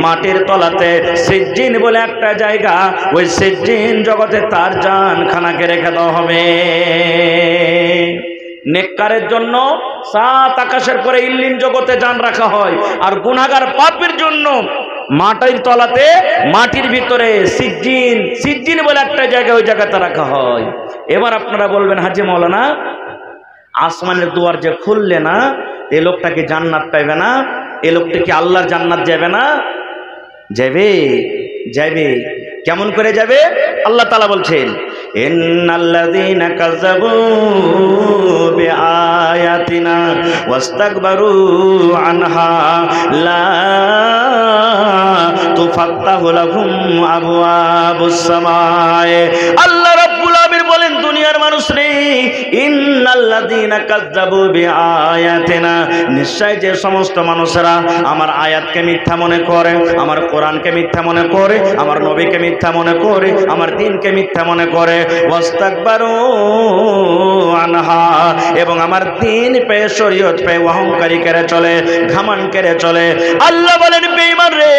মাটির তলাতে সিজ্জিন বলে একটা জায়গা ওই সিজ্জিন জগতে তার জানখানাকে রেখে দেওয়া হবে নেককারের জন্য 7 আকাশের পরে ইল্লিন জগতে জান রাখা হয় আর গুনাহগার পাপীর জন্য মাটির তলাতে মাটির ভিতরে সিজ্জিন বলে একটা জায়গা ওই জায়গাতে রাখা হয় এবার আপনারা বলবেন হাজী মাওলানা আসমানের দুয়ার যে খুললে না এই লোকটা কি জান্নাত পাইবে না এই লোকটা কি আল্লাহর জান্নাত যাবে না যাবে কেমন করে যাবে আল্লাহ তাআলা বলছেন ইন্নাল্লাযীনা কাযাবু বিআয়াতিনা ওয়াস্তাকবারু আনহা লা তুফাত্তাহু লাহুম আবওয়াবুস সামায়ে আল্লাহ রাব্বুল আলামিন বলেন দুনিয়ার মানুষ রে ইন্নাল্লাযীনা কাযাবু বিআয়াতিনা নিশ্চয় যে সমস্ত মানুষেরা আমার আয়াতকে মিথ্যা মনে করে আমার কোরআনকে মিথ্যা মনে করে আমার নবীকে মিথ্যা মনে করে আমার দ্বীনকে মিথ্যা মনে করে ওয়াস্তাকবারু আনহা এবং আমার দ্বীন পে শরীয়ত পে অহংকারী করে চলে ঘমন্ড করে চলে আল্লাহ বলেন বেঈমান রে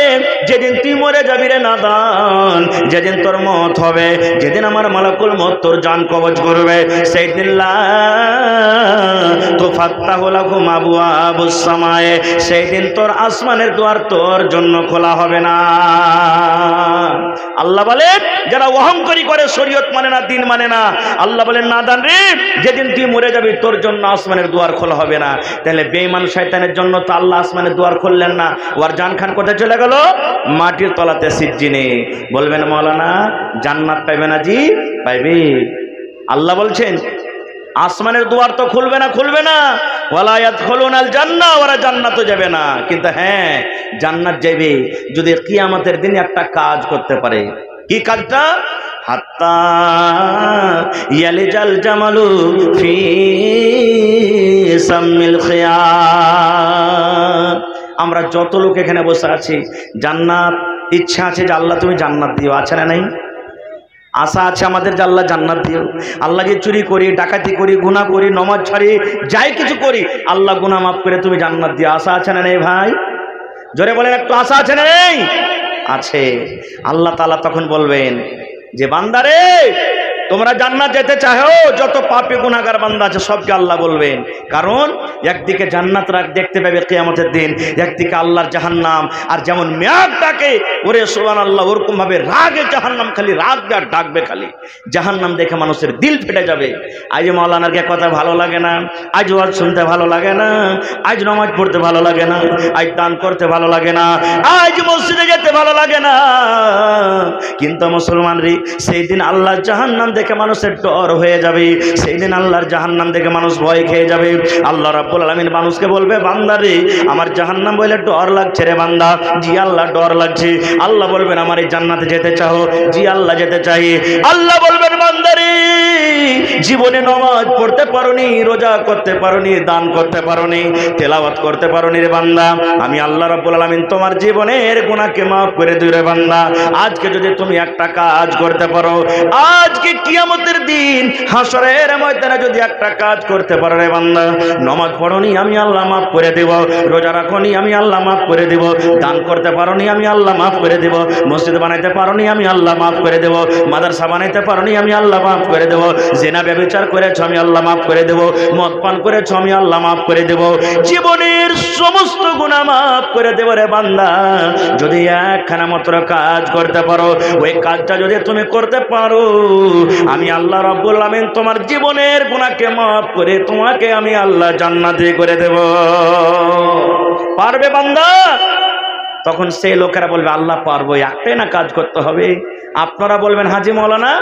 যেদিন তুই মরে যাবি রে নাদান যেদিন তোর মওত হবে যেদিন আমার মালাকুল মওত তোর জান কবজ করবে সেই দিন লা তুফাত্তাহু লাহুম আবওয়াবুস সামায়ে সেই দিন তোর আসমানের দুয়ার তোর জন্য খোলা হবে না আল্লাহ বলেন যারা অহংকারী করে শরীয়ত মানে না দ্বীন মানে না আল্লাহ বলেন নাদান রে যেদিন তুই মরে যাবি তোর জন্য আসমানের দুয়ার খোলা হবে না তাহলে বেঈমান শয়তানের জন্য তো আল্লাহ আসমানের দুয়ার খুললেন না ওর জানখান কোথায় চলে গেল মাটির তলাতে সিজ্জিনে বলবেন মাওলানা জান্নাত পাইবে না জি পাইবে আল্লাহ বলছেন আসমানের দুয়ার তো খুলবে না ওয়ালা ইয়াদখুলুনাল জান্নাহ ওরা জান্নাতে যাবে না কিন্তু হ্যাঁ জান্নাত যাবে যদি কিয়ামতের দিন একটা কাজ করতে পারে কি কাজটা হাত্তা ইয়ালিজাল জামালু ফি সামিল খিয়াম। আমরা যত লোক এখানে বসে আছি, জান্নাত ইচ্ছা আছে যে আল্লাহ তুমি জান্নাত দিও, আছে না নাই? আশা আছে আমাদের যে আল্লাহ জান্নাত দিও। আল্লাহ যে চুরি করি, ডাকাতি করি, গুনাহ করি, নমাজ ছাড়ি, যাই কিছু করি, আল্লাহ গুনাহ মাফ করে তুমি জান্নাত দিও, আশা আছে না নেই ভাই? জোরে বলেন, একটু আশা আছে না নেই? আছে। আল্লাহ তাআলা তখন বলবেন যে বান্দারে তোমরা জান্নাত যেতে চাও, যত পাপী গুনাহগার বান্দা আছে সবকে আল্লাহ বলবেন। কারণ একদিকে জান্নাত রাগ দেখতে পাবে কিয়ামতের দিন, একদিকে আল্লাহর জাহান্নাম। আর যেমন মেঘ ডাকে, ওরে সুবহানাল্লাহ, ওরকম ভাবে রাগে জাহান্নাম খালি রাগ আর ডাকবে, খালি জাহান্নাম দেখে মানুষের দিল ফেটে যাবে। আজ মাওলানার কে কথা ভালো লাগে না, আজ ওয়াজ শুনতে ভালো লাগে না, আজ নামাজ পড়তে ভালো লাগে না, আজ দান করতে ভালো লাগে না, আজ মসজিদে যেতে ভালো লাগে না। কিন্তু মুসলমান রে, সেই দিন আল্লাহর জাহান্নাম দেখে মানুষের ডর হয়ে যাবে, সেই দিন আল্লাহর জাহান্নাম দেখে মানুষ ভয় খেয়ে যাবে। আল্লাহ রাব্বুল আলামিন মানুষকে বলবে, বান্দা রে আমার জাহান্নাম বলে ডর লাগছে রে বান্দা। জি আল্লাহ ডর লাগছে। আল্লাহ বলবেন আমার এই জান্নাতে যেতে চাও? জি আল্লাহ যেতে চাই। আল্লাহ বলবেন বান্দা রে জীবনে নামাজ পড়তে পারোনি, রোজা করতে পারোনি, দান করতে পারোনি, তেলাওয়াত করতে পারোনি রে বান্দা, আমি আল্লাহ রাব্বুল আলামিন তোমার জীবনের গুনাহকে maaf করে দিই রে বান্দা। আজকে যদি তুমি একটা কাজ করতে পারো, আজকে কিয়ামতের দিন হাসরের ময়দানে যদি একটা কাজ করতে পারো রে বান্দা, নামাজ পড়োনি আমি আল্লাহ maaf করে দেব, রোজা রাখোনি আমি আল্লাহ maaf করে দেব, দান করতে পারোনি আমি আল্লাহ maaf করে দেব, মসজিদ বানাইতে পারোনি আমি আল্লাহ maaf করে দেব, মাদ্রাসা বানাইতে পারোনি আমি আল্লাহ maaf করে দেব, জিনা ব্যভিচার করেছো আমি আল্লাহ maaf করে দেব, মদ পান করেছো আমি আল্লাহ maaf করে দেব, জীবনের সমস্ত গুনাহ maaf করে দেব রে বান্দা। যদি একখানা মাত্র কাজ করতে পারো, ওই কাজটা যদি তুমি করতে পারো, আমি আল্লাহ রাব্বুল আলামিন তোমার জীবনের গুনাহকে maaf করে তোমাকে আমি আল্লাহ জান্নাতি করে দেব। পারবে বান্দা? তখন সেই লোকেরা বলবে আল্লাহ পারবো, একটাই না কাজ করতে হবে। আপনারা বলবেন হাজী মাওলানা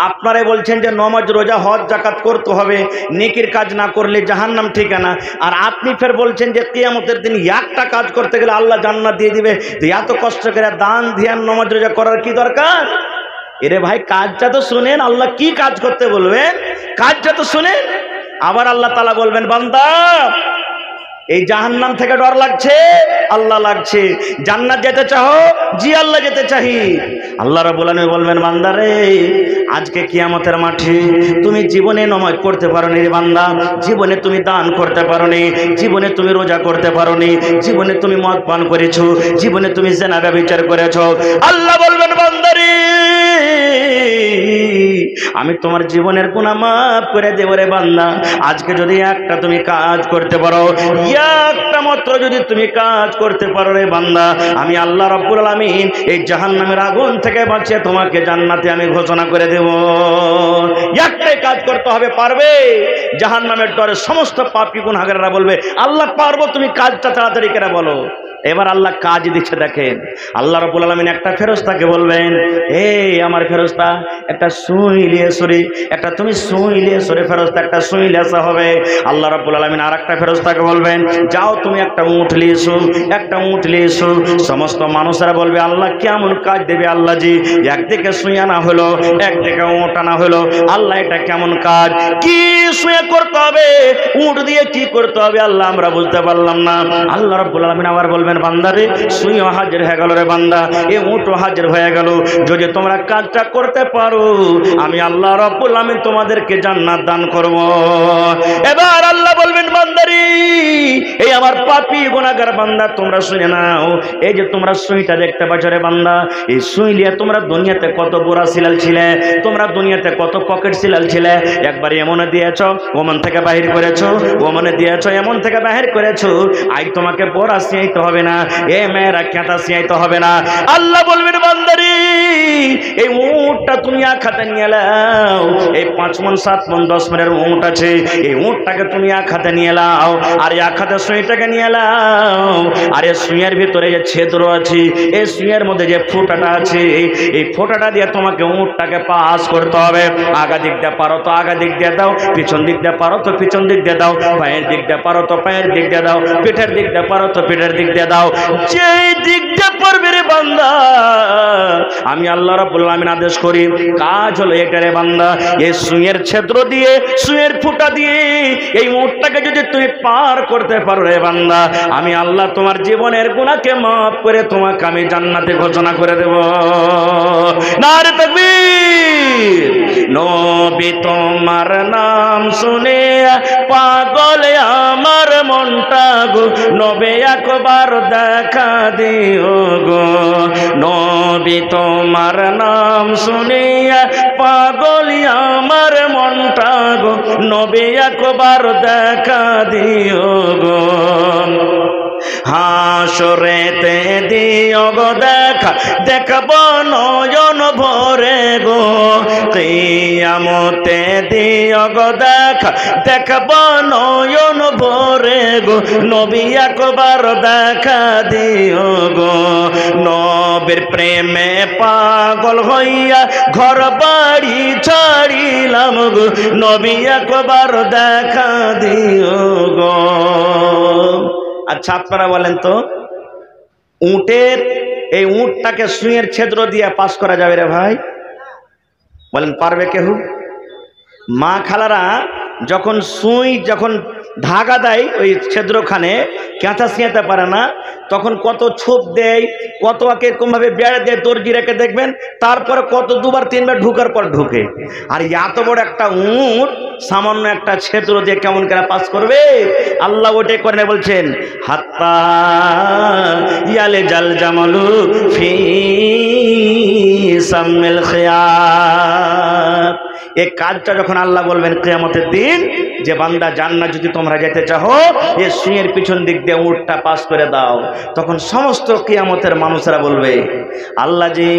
আপনারাই বলছেন যে নামাজ রোজা হজ যাকাত করতে হবে, নেকির কাজ না করলে জাহান্নাম ঠিকানা, আর আপনি ফের বলছেন যে কিয়ামতের দিন একটা কাজ করতে গেলে আল্লাহ জান্নাত দিয়ে দিবে। তো এত কষ্ট করে দান ধ্যান নামাজ রোজা করার কি দরকার? এরে ভাই কাজটা তো শুনেন, আল্লাহ কি কাজ করতে বলবেন, কাজটা তো শুনেন। আবার আল্লাহ তাআলা বলবেন বান্দা এই জাহান্নাম থেকে ডর লাগছে? আল্লাহ লাগছে। জান্নাত যেতে চাও? জি আল্লাহ যেতে চাই। আল্লাহ রাব্বুল আলামিন বলবেন বান্দারে আজকে কিয়ামতের মাঠে তুমি জীবনে নামাজ পড়তে পারোনি রে বান্দা, জীবনে তুমি দান করতে পারোনি, জীবনে তুমি রোজা করতে পারোনি, জীবনে তুমি মদ পান করেছো, জীবনে তুমি জিনা ব্যভিচার করেছো। আল্লাহ বলবেন বান্দারে আমি তোমার জীবনের গুনাহ maaf করে দেব রে বান্দা। আজকে যদি একটা তুমি কাজ করতে পারো, একটা মাত্র যদি তুমি কাজ করতে পারো রে বান্দা, আমি আল্লাহ রাব্বুল আলামিন এই জাহান্নামের আগুন থেকে বাঁচিয়ে তোমাকে জান্নাতে আমি ঘোষণা করে দেব। একটাই কাজ করতে হবে, পারবে? জাহান্নামের ডরে সমস্ত পাপী গুনাহগাররা বলবে আল্লাহ পারবো, তুমি কাজটা তাড়াতাড়ি করে বলো। এবার আল্লাহ কাজ দিচ্ছে, দেখেন আল্লাহ রাব্বুল আলামিন একটা ফেরেশতাকে বলবেন এই আমার ফেরেশতা একটা সুই নিয়ে সরে, একটা তুমি সুই নিয়ে সরে ফেরেশতা একটা সুই লেসা হবে। আল্লাহ রাব্বুল আলামিন আরেকটা ফেরেশতাকে বলবেন যাও তুমি একটা উট নিয়ে এসো, একটা উট নিয়ে এসো। সমস্ত মানুষরা বলবে আল্লাহ কেমন কাজ দেবে আল্লাহ জি, একদিকে সুই আনা হলো, একদিকে উট আনা হলো, আল্লাহ এটা কেমন কাজ, কি সুয়ে করতে হবে, উট দিয়ে কি করতে হবে আল্লাহ আমরা বুঝতে পারলাম না। আল্লাহ রাব্বুল আলামিন আবার বলবেন বান্দারে সুইও হাজির হয়ে গেল রে বান্দা, এ উটও হাজির হয়ে গেল, যদি তোমরা কাজটা করতে পারো আমি আল্লাহ রাব্বুল আলামিন তোমাদেরকে জান্নাত দান করব। এবার আল্লাহ বলবেন বান্দারে এই আমার পাপী গুনাহগার বান্দা তোমরা শুনে নাও, এই যে তোমরা সুইটা দেখতে পাচ্ছ রে বান্দা, এই সুই নিয়ে তোমরা দুনিয়াতে কত বুড়া সিলাল ছিলে, তোমরা দুনিয়াতে কত পকেট সিলাল ছিলে, একবার এমনে দিয়েছো ওমন থেকে বাহির করেছো, ওমনে দিয়েছো এমন থেকে বাহির করেছো, আই তোমাকে বড়া সিয়াইতে হবে না, এ মেয়েরা কেঁটা সিয়াইতে হবে না। আল্লাহ বলবেন বান্দারে এই উটটা তুমি এক হাতে নিয়ে নাও, এই 5 মণ 7 মণ 10 মণের উট আছে, এই উটটাকে তুমি এক হাতে নিয়ে নাও, আর এক হাতে সুইটাকে নিয়ে নাও, আর এই সুইয়ের ভিতরে যে ছিদ্র আছে, এই সুইয়ের মধ্যে যে ফোঁটাটা আছে, এই ফোঁটাটা দিয়ে তোমাকে উটটাকে পাস করতে হবে। আগা দিক দিয়ে পারো তো আগা দিক দিয়ে দাও, পিছন দিক দিয়ে পারো তো পিছন দিক দিয়ে দাও, পায়ের দিক দিয়ে পারো তো পায়ের দিক দিয়ে দাও, পিঠের দিক দিয়ে পারো তো পিঠের দিক দিয়ে দাও, যেই দিক দিয়ে পড়বে রে বান্দা, আমি আল্লাহ রাব্বুল আলামিন আদেশ করি, কাজ হলো এটা রে বান্দা, এই সুঁয়ের ছিদ্র দিয়ে, সুঁয়ের ফুটা দিয়ে এই উটটাকে যদি তুমি পার করতে পারো রে বান্দা, আমি আল্লাহ তোমার জীবনের গুনাহকে মাফ করে তোমাকে আমি জান্নাতে ঘোষণা করে দেব। নারে তাকবীর। নবী তোমার নাম শুনে পাগল আমার মনটা গো, নবী একবার দেখা দিও গো। নবী তোমার নাম শুনে পাগল আমার মনটা গো, নবী একবার দেখা দিও গো। হাসরেতে দিও গো দেখা, দেখব নয়ন ভরে গো। কিয়ামতে দিও গো দেখা, দেখব নয়ন ভরে গো। নবী একবার দেখা দিও গো। নবীর প্রেমে পাগল হইয়া ঘর বাড়ি ছাড়িলাম গো, নবী একবার দেখা দিও গো। আচ্ছা আপনারা বলেন তো, উটের এই উটটাকে সুঁয়ের ছিদ্র দিয়ে পাস করা যাবে রে ভাই? বলেন পারবে কেউ? মা খালারা যখন সুই যখন ধাগা দেয় ওই ছিদ্রখানে, কেঁচা ছিঁয়াতে পারে না, তখন কত ছোপ দেয়, কত এরকমভাবে বেড়ে দেয়, দর্জি রেখে দেখবেন, তারপরে কত দুবার তিনবার ঢুকার পর ঢুকে। আর এত বড় একটা উট সামান্য একটা ছিদ্র দিয়ে কেমন করে পাস করবে? আল্লাহ ওটাই করে বলছেন, হাত্তা ইয়ালে জাল জামালু ফি সামিল খিয়াত। এই কাজটা যখন আল্লাহ বলবেন কিয়ামতের দিন, যে বান্দা জান্নাত যদি তোমরা যেতে চাও, এই সুঁয়ের পিছন দিক দিয়ে উটটা পাস করে দাও, তখন সমস্ত কিয়ামতের মানুষরা বলবে, আল্লাহ জি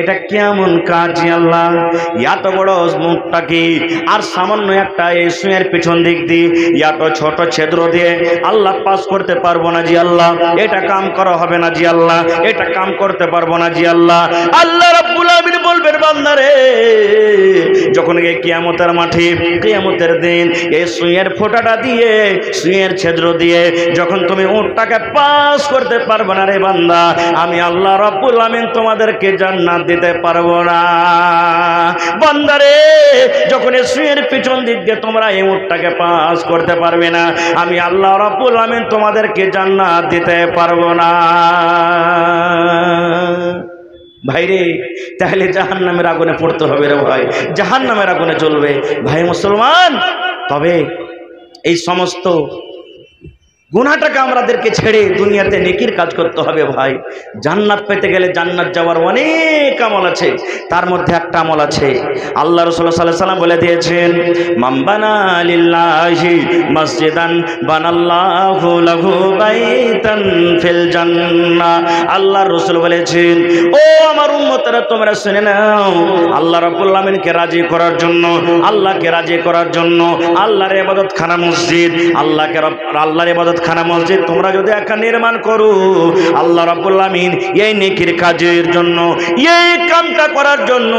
এটা কেমন কাজ আল্লাহ, এত বড় মুখটা কি, আর সামান্য একটা এই সুঁয়ের পিছন দিক দিয়ে এত ছোট ছিদ্র দিয়ে আল্লাহ পাস করতে পারবো না জি আল্লাহ, এটা কাম করা হবে না জি আল্লাহ, এটা কাম করতে পারবো না জি আল্লাহ। আল্লাহ রাব্বুল আলামিন বলবেন, বান্দারে যখন এই কিয়ামতের মাঠে, কিয়ামতের দিন এই সুঁয়ের ফোঁটাটা দিয়ে, সুঁয়ের ছিদ্র দিয়ে যখন তুমি উটটাকে পাস করতে পারবে না রে বান্দা, আমি আল্লাহ রাব্বুল আলামিন তোমাদেরকে জান্নাত দিতে পারবো না। বান্দারে যখন এই সুঁয়ের পিছন দিক দিয়ে তোমরা এই উটটাকে পাস করতে পারবে না, আমি আল্লাহ রাব্বুল আলামিন তোমাদেরকে জান্নাত দিতে পারবো না। ভাইরে তাহলে জাহান্নামের আগুনে পড়তে হবে রে ভাই, জাহান্নামের আগুনে জ্বলবে ভাই মুসলমান। তবে এই সমস্ত গুনাহটাকে আমাদেরকে ছেড়ে দুনিয়াতে নেকির কাজ করতে হবে ভাই। জান্নাত পেতে গেলে জান্নাত যাওয়ার অনেক আমল আছে, তার মধ্যে একটা আমল আছে, আল্লাহ রাসূল সাল্লাল্লাহু আলাইহি ওয়াসাল্লাম বলে দিয়েছেন, মান বানা লিল্লাহি মসজিদান বানাল্লাহু লাহু বাইতান ফিল জান্নাহ। আল্লাহ রাসূল বলেছেন, ও আমার উম্মতরা তোমরা শুনে নাও, আল্লাহ রাব্বুল আলামিনকে রাজি করার জন্য, আল্লাহকে রাজি করার জন্য আল্লাহর ইবাদতখানা মসজিদ, আল্লাহর ইবাদত খানা মসজিদ তোমরা যদি একটা নির্মাণ করো, আল্লাহ রাব্বুল আলামিন এই নেকির কাজের জন্য, এই কামটা করার জন্য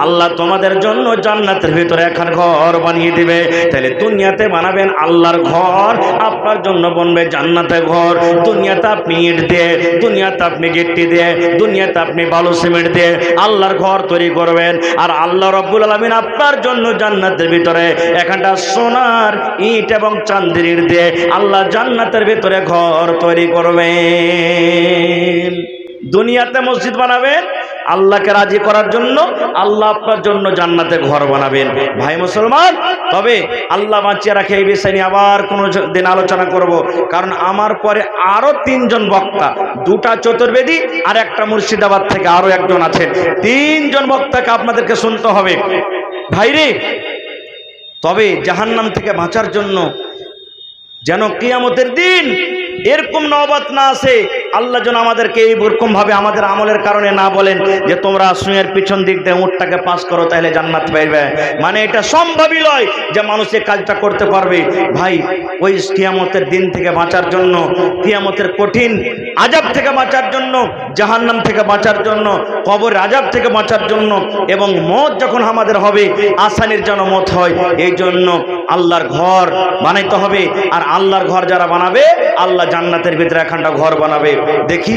আল্লাহ তোমাদের জন্য জান্নাতের ভিতরে এখন ঘর বানিয়ে দিবে। তাহলে দুনিয়াতে বানাবেন আল্লাহর ঘর, আপনার জন্য বনবে জান্নাতের ঘর। দুনিয়াতে আপনি ইট দিয়ে, দুনিয়াতে আপনি গিট্টি দিয়ে, দুনিয়াতে আপনি বালু সিমেন্ট দিয়ে আল্লাহর ঘর তৈরি করবেন, আর আল্লাহ রাব্বুল আলামিন আপনার জন্য জান্নাতের ভিতরে এখানটা সোনার ইট এবং চাঁদের ইট দিয়ে আল্লাহ জান্নাতের ভিতরে ঘর তৈরি করবেন। দুনিয়াতে মসজিদ বানাবেন আল্লাহকে রাজি করার জন্য, আল্লাহ আপনার জন্য জান্নাতে ঘর বানাবেন ভাই মুসলমান। তবে আল্লাহ বাঁচিয়ে রাখে, এই বিষয় নিয়ে আবার কোনো দিন আলোচনা করব, কারণ আমার পরে আরো 3 জন বক্তা, 2টা চতুর্বেদী আর একটা মুর্শিদাবাদ থেকে আরো একজন আছেন, 3 জন বক্তাকে আপনাদেরকে শুনতে হবে ভাইরে। তবে জাহান্নাম থেকে বাঁচার জন্য যেন কিয়ামতের দিন এরকম নওবত না আসে, আল্লাহ যেন আমাদেরকে এইরকম ভাবে আমাদের আমলের কারণে না বলেন যে তোমরা সুঁয়ের পিছন দিক দিয়ে উটটাকে পাস করো তাহলে জান্নাত পাইবে। মানে এটা সম্ভবই নয় যে মানুষ এই কাজটা করতে পারবে ভাই। ওই কিয়ামতের দিন থেকে বাঁচার জন্য, কিয়ামতের কঠিন আযাব থেকে বাঁচার জন্য, জাহান্নাম থেকে বাঁচার জন্য, কবরের আযাব থেকে বাঁচার জন্য, এবং মওত যখন আমাদের হবে আসানির যেন মওত হয়, এই জন্য আল্লাহর ঘর বানাইতে হবে। আর আল্লাহর ঘর যারা বানাবে আল্লাহ জান্নাতের ভিতরে এখানটা ঘর বানাবে। দেখি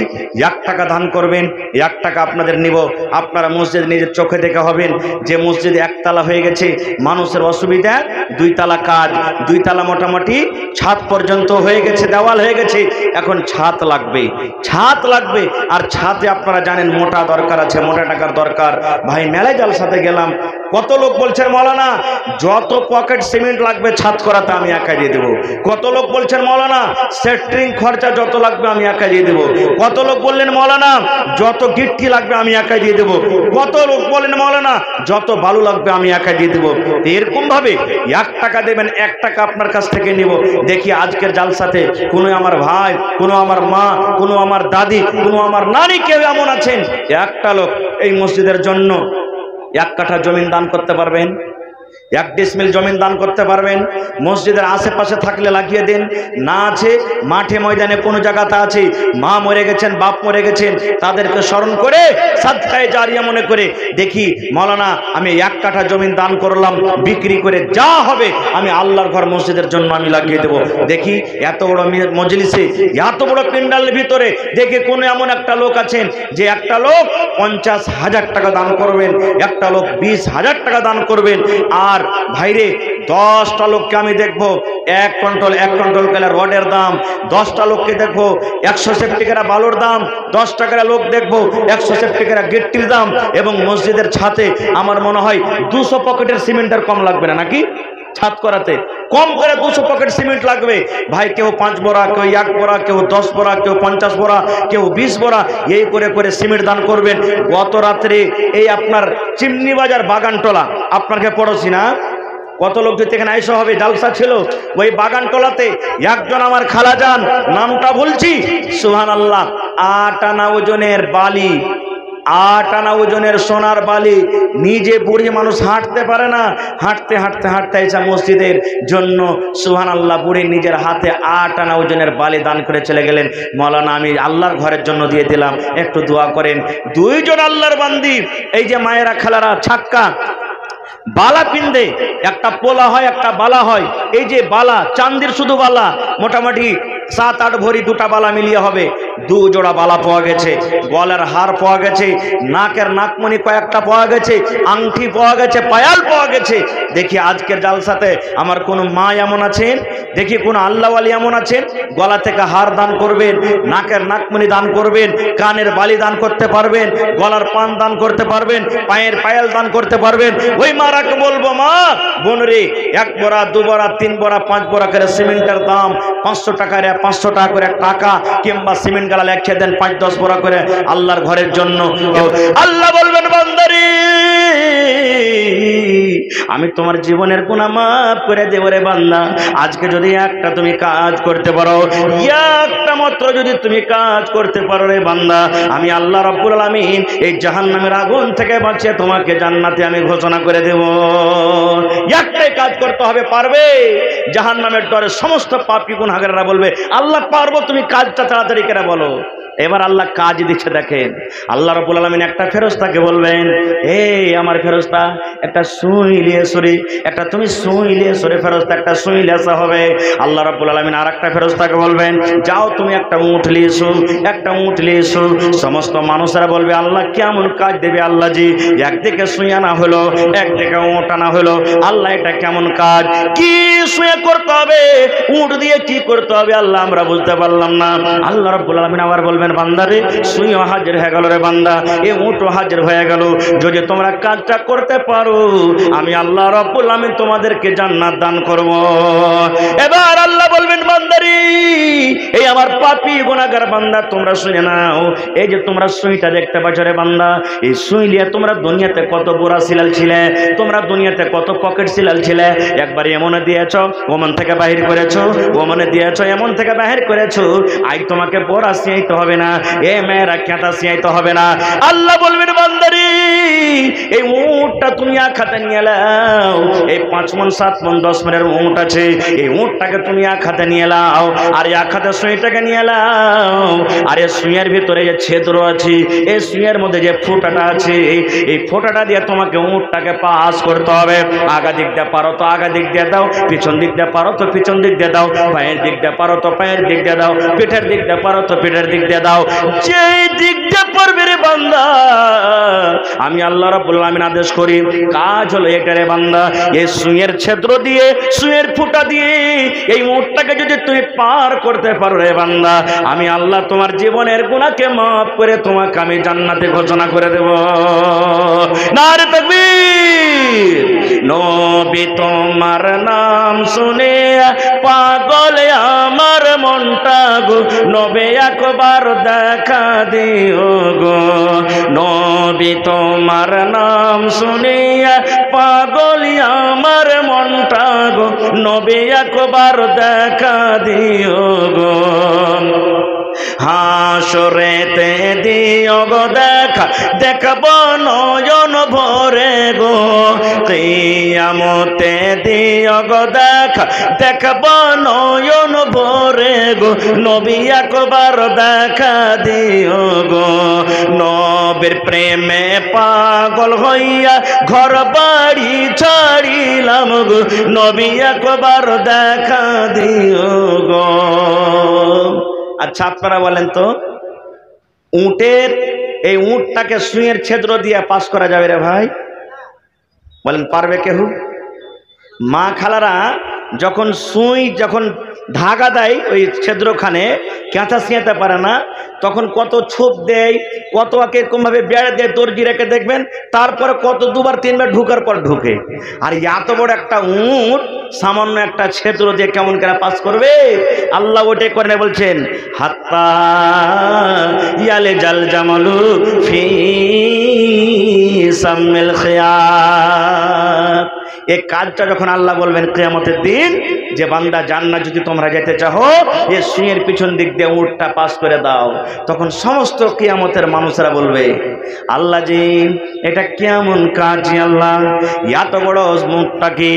1 টাকা দান করবেন, 1 টাকা আপনাদের নিব। আপনারা মসজিদ নিজের চোখে দেখে হবেন যে মসজিদ 1 তালা হয়ে গেছে, মানুষের অসুবিধা 2 তালা কাজ, 2 তালা মোটামুটি ছাদ পর্যন্ত হয়ে গেছে, দেওয়াল হয়ে গেছে, এখন ছাদ লাগবে, ছাদ লাগবে। আর ছাদে আপনারা জানেন মোটা দরকার আছে, মোটা টাকার দরকার। ভাই মেলায় জালসাতে গেলাম, কত লোক বলছেন মৌলানা যত পকেট সিমেন্ট লাগবে ছাদ করাতে আমি একা দিয়ে দেবো। কত লোক বলছেন মৌলানা সেন্ট্রিং খরচা যত লাগবে আমি একা দিয়ে দেবো। কত লোক বললেন মৌলানা যত গিট্টি লাগবে আমি একা দিয়ে দেবো। কত লোক বলেন মৌলানা যত বালু লাগবে আমি একা দিয়ে দেবো। এরকম ভাবে 1 টাকা দেবেন, 1 টাকা আপনার কাছ থেকে নিব। দেখি আজকের জালসাতে কোনো আমার ভাই, কোনো আমার মা, কোনো আমার দাদি, কোনো আমার নানি কেউ এমন আছেন একটা লোক এই মসজিদের জন্য 1 কাঠা জমিন দান করতে পারবেন, 1 ডিসমিল জমিন দান করতে পারবেন? মসজিদের আশেপাশে থাকলে লাগিয়ে দেন, না আছে মাঠে ময়দানে কোনো জায়গাতে আছে, মা মরে গেছেন, বাপ মরে গেছেন, তাদেরকে স্মরণ করে সাদকায়ে জারিয়া মনে করে দেখি মৌলানা আমি 1 কাঠা জমিন দান করলাম, বিক্রি করে যা হবে আমি আল্লাহর ঘর মসজিদের জন্য আমি লাগিয়ে দেব। দেখি এত বড় মজলিসে, এত বড় প্যান্ডালের ভিতরে দেখে কোন এমন একটা লোক আছেন যে একটা লোক 50,000 টাকা দান করবেন, একটা লোক 20,000 টাকা দান করবেন। আর ভাইরে 10টা লোককে আমি দেখবো 1 কুইন্টাল কেলা রডের দাম, 10টা লোককে দেখবো 100 সেফটিকেরা বালুর দাম, 10 টাকার লোক দেখবো 100 সেফটিকেরা গিট্টির দাম। এবং মসজিদের ছাদে আমার মনে হয় 200 পকেটের সিমেন্টের কম লাগবে না, নাকি? ছাদ করাতে কম করে 200 পকেট সিমেন্ট লাগবে। ভাই কেউ 5 বোরা, কেউ 1 বোরা, কেউ 10 বোরা, কেউ 50 বোরা, কেউ 20 বোরা, এই করে করে সিমেন্ট দান করবেন। গত রাত্রে এই আপনার চিমনি বাজার বাগানটোলা, আপনাকে পড়োছি না, কত লোক যদি এখানে আইসা হবে, জালসা ছিল ওই বাগানটোলাতে একজন আমার খালাজান, নামটা বলছি সুবহানাল্লাহ, 8 আনা ওজনের বালি, 8 আনা ওজনের সোনার বালি, নিজে বুড়ি মানুষ হাঁটতে পারে না, হাঁটতে হাঁটতে হাঁটতে এসে মসজিদের জন্য সুবহানাল্লাহ বুড়ি নিজের হাতে 8 আনা ওজনের বালি দান করে চলে গেলেন। মৌলানা আমি আল্লাহর ঘরের জন্য দিয়ে দিলাম, একটু দোয়া করেন। 2 জন আল্লাহর বান্দি, এই যে মায়েরা খালারা ছাক্কা বালা পিন্দে, একটা পোলা হয় একটা বালা হয়, এই যে বালা চান্দির শুধু বালা মোটামুটি 7-8 ভরি, 2টা বালা মিলিয়ে হবে, 2 জোড়া বালা পাওয়া গেছে, গলার হার পাওয়া গেছে, নাকের নাকমণি কয়েকটা পাওয়া গেছে, আংটি পাওয়া গেছে, পায়াল পাওয়া গেছে। দেখি আজকের জালসাতে আমার কোন মা এমন আছেন, দেখি কোন আল্লাহওয়ালি এমন আছেন গলা থেকে হার দান করবেন, নাকের নাকমণি দান করবেন, কানের বালি দান করতে পারবেন, গলার পান দান করতে পারবেন, পায়ের পায়াল দান করতে পারবেন। ওই মারাকে বলবো মা বোন রে 1 বোরা, 2 বোরা, 3 বোরা, 5 বোরা করে সিমেন্টের দাম 500 টাকা, 500 টাকা করে টাকা, কিংবা সিমেন্ট গালা লেখে দেন 5-10 বোরা করে আল্লাহর ঘরের জন্য। আল্লাহ বলবেন বান্দারে আমি তোমার জীবনের গুনাহ মাফ করে দেব রে বান্দা। আজকে যদি একটা তুমি কাজ করতে পারো, একটা মাত্র যদি তুমি কাজ করতে পারো রে বান্দা, আমি আল্লাহ রাব্বুল আলামিন এই জাহান্নামের আগুন থেকে বাঁচিয়ে তোমাকে জান্নাতে আমি ঘোষণা করে দেব। একটাই কাজ করতে হবে, পারবে? জাহান্নামের ডরে সমস্ত পাপী গুনাহগাররা বলবে আল্লাহ পারবো, তুমি কাজটা তাড়াতাড়ি করে বলো। এবার আল্লাহ কাজ দিচ্ছে, দেখেন আল্লাহ রাব্বুল আলামিন একটা ফেরেশতাকে বলবেন এই আমার ফেরেশতা একটা সুই নিয়ে সরে, একটা তুমি সুই নিয়ে সরে ফেরেশতা একটা সুই লেসা হবে। আল্লাহ রাব্বুল আলামিন আরেকটা ফেরেশতাকে বলবেন যাও তুমি একটা উট নিয়ে এসো, একটা উট নিয়ে এসো। সমস্ত মানুষেরা বলবে আল্লাহ কেমন কাজ দেবে আল্লাহ জি, একদিকে সুই আনা হলো, একদিকে উট আনা হলো, আল্লাহ এটা কেমন কাজ, কি সুয়ে করতে হবে, উট দিয়ে কি করতে হবে আল্লাহ আমরা বুঝতে পারলাম না। আল্লাহ রাব্বুল আলামিন আবার বলবেন বান্দারে সুইও হাজির হয়ে গেল রে বান্দা, এ উটও হাজির হয়ে গেল, যদি তোমরা কাজটা করতে পারো আমি আল্লাহ রাব্বুল আলামিন তোমাদেরকে জান্নাত দান করব। এবার আল্লাহ বলবেন বান্দারে এই আমার পাপী গুনাহগার বান্দা তোমরা শুনে নাও, এই যে তোমরা সুইটা দেখতে পাচ্ছ রে বান্দা, এই সুই নিয়ে তোমরা দুনিয়াতে কত বোরা সিলাল ছিলে, তোমরা দুনিয়াতে কত পকেট সিলাল ছিলে, একবার এমনে দিয়েছো ওমন থেকে বাহির করেছো, ওমনে দিয়েছো এমন থেকে বাহির করেছো, আই তোমাকে বোরা সিয়াইতে হবে না, এ মেয়েরা কেঁটা সিয়াইতে হবে না। আল্লাহ বলবেন বান্দারে এই উটটা তুমি এক হাতে নিয়ে নাও। এই 5 মণ 7 মণ 10 মণের উট আছে, এই উটটাকে তুমি এক হাতে নিয়ে নাও, আর এক হাতে সুইটাকে নিয়ে নাও। আর এই সুইয়ের ভিতরে যে ছিদ্র আছে, এই সুইয়ের মধ্যে যে ফোঁটাটা আছে, এই ফোঁটাটা দিয়ে তোমাকে উটটাকে পাস করতে হবে। আগা দিক দিয়ে পারো তো আগা দিক দিয়ে দাও, পিছন দিক দিয়ে পারো তো পিছন দিক দিয়ে দাও, পায়ের দিক দিয়ে পারো তো পায়ের দিক দিয়ে দাও, পিঠের দিক দিয়ে পারো তো পিঠের দিক দিয়ে দাও। যেই দিক দিয়ে পারবে রে বান্দা, আমি আল্লাহ রাব্বুল আলামিন আদেশ করি, কাজ হলো এটা রে বান্দা, এই সুইয়ের ছিদ্র দিয়ে, সুইয়ের ফুটা দিয়ে এই উটটাকে যদি তুমি পার করতে পারো রে বান্দা, আমি আল্লাহ তোমার জীবনের গুনাহকে মাফ করে তোমাকে আমি জান্নাতে ঘোষণা করে দেব। নারে তাকবীর। নবী তোমার নাম শুনে পাগল আমার মনটা গো, নবী একবার দেখা দিও গো। নবী তোমার নাম শুনে পাগল আমার মনটা গো, নবী একবার দেখা দিও গো। হাসরেতে দিও গো দেখা, দেখব নয়ন ভরে গো। কিয়ামতে দিও গো দেখা, দেখব নয়ন ভরে গো। নবী একবার দেখা দিও গো। নবীর প্রেমে পাগল হইয়া ঘর বাড়ি ছাড়িলাম গো, নবী একবার দেখা দিও গো। আচ্ছা আপনারা বলেন তো, উটের এই উটটাকে সুইয়ের ছিদ্র দিয়ে পাস করা যাবে রে ভাই? বলেন পারবে কেউ? মা খালারা যখন সুই যখন ধাগা দেয় ওই ছিদ্রখানে, কাঁথা ছিঁড়তে পারে না, তখন কত ছোপ দেয়, কত এরকমভাবে বেড়ে দেয়, দর্জি রেখে দেখবেন, তারপরে কত 2বার 3বার ঢুকার পর ঢুকে। আর এত বড় একটা উট সামান্য একটা ছিদ্র দিয়ে কেমন করে পাস করবে? আল্লাহ ওটাই করে বলছেন, হাত্তা ইয়ালে জাল জামালু ফি সামিল খিয়াত। এই কাজটা যখন আল্লাহ বলবেন কিয়ামতের দিন, যে বান্দা জান্নাত যদি তোমরা যেতে চাও, এই সুইয়ের পিছন দিক দিয়ে উটটা পাস করে দাও, তখন সমস্ত কিয়ামতের মানুষরা বলবে, আল্লাহ জি এটা কেমন কাজ আল্লাহ, এত বড় মুখটা কি,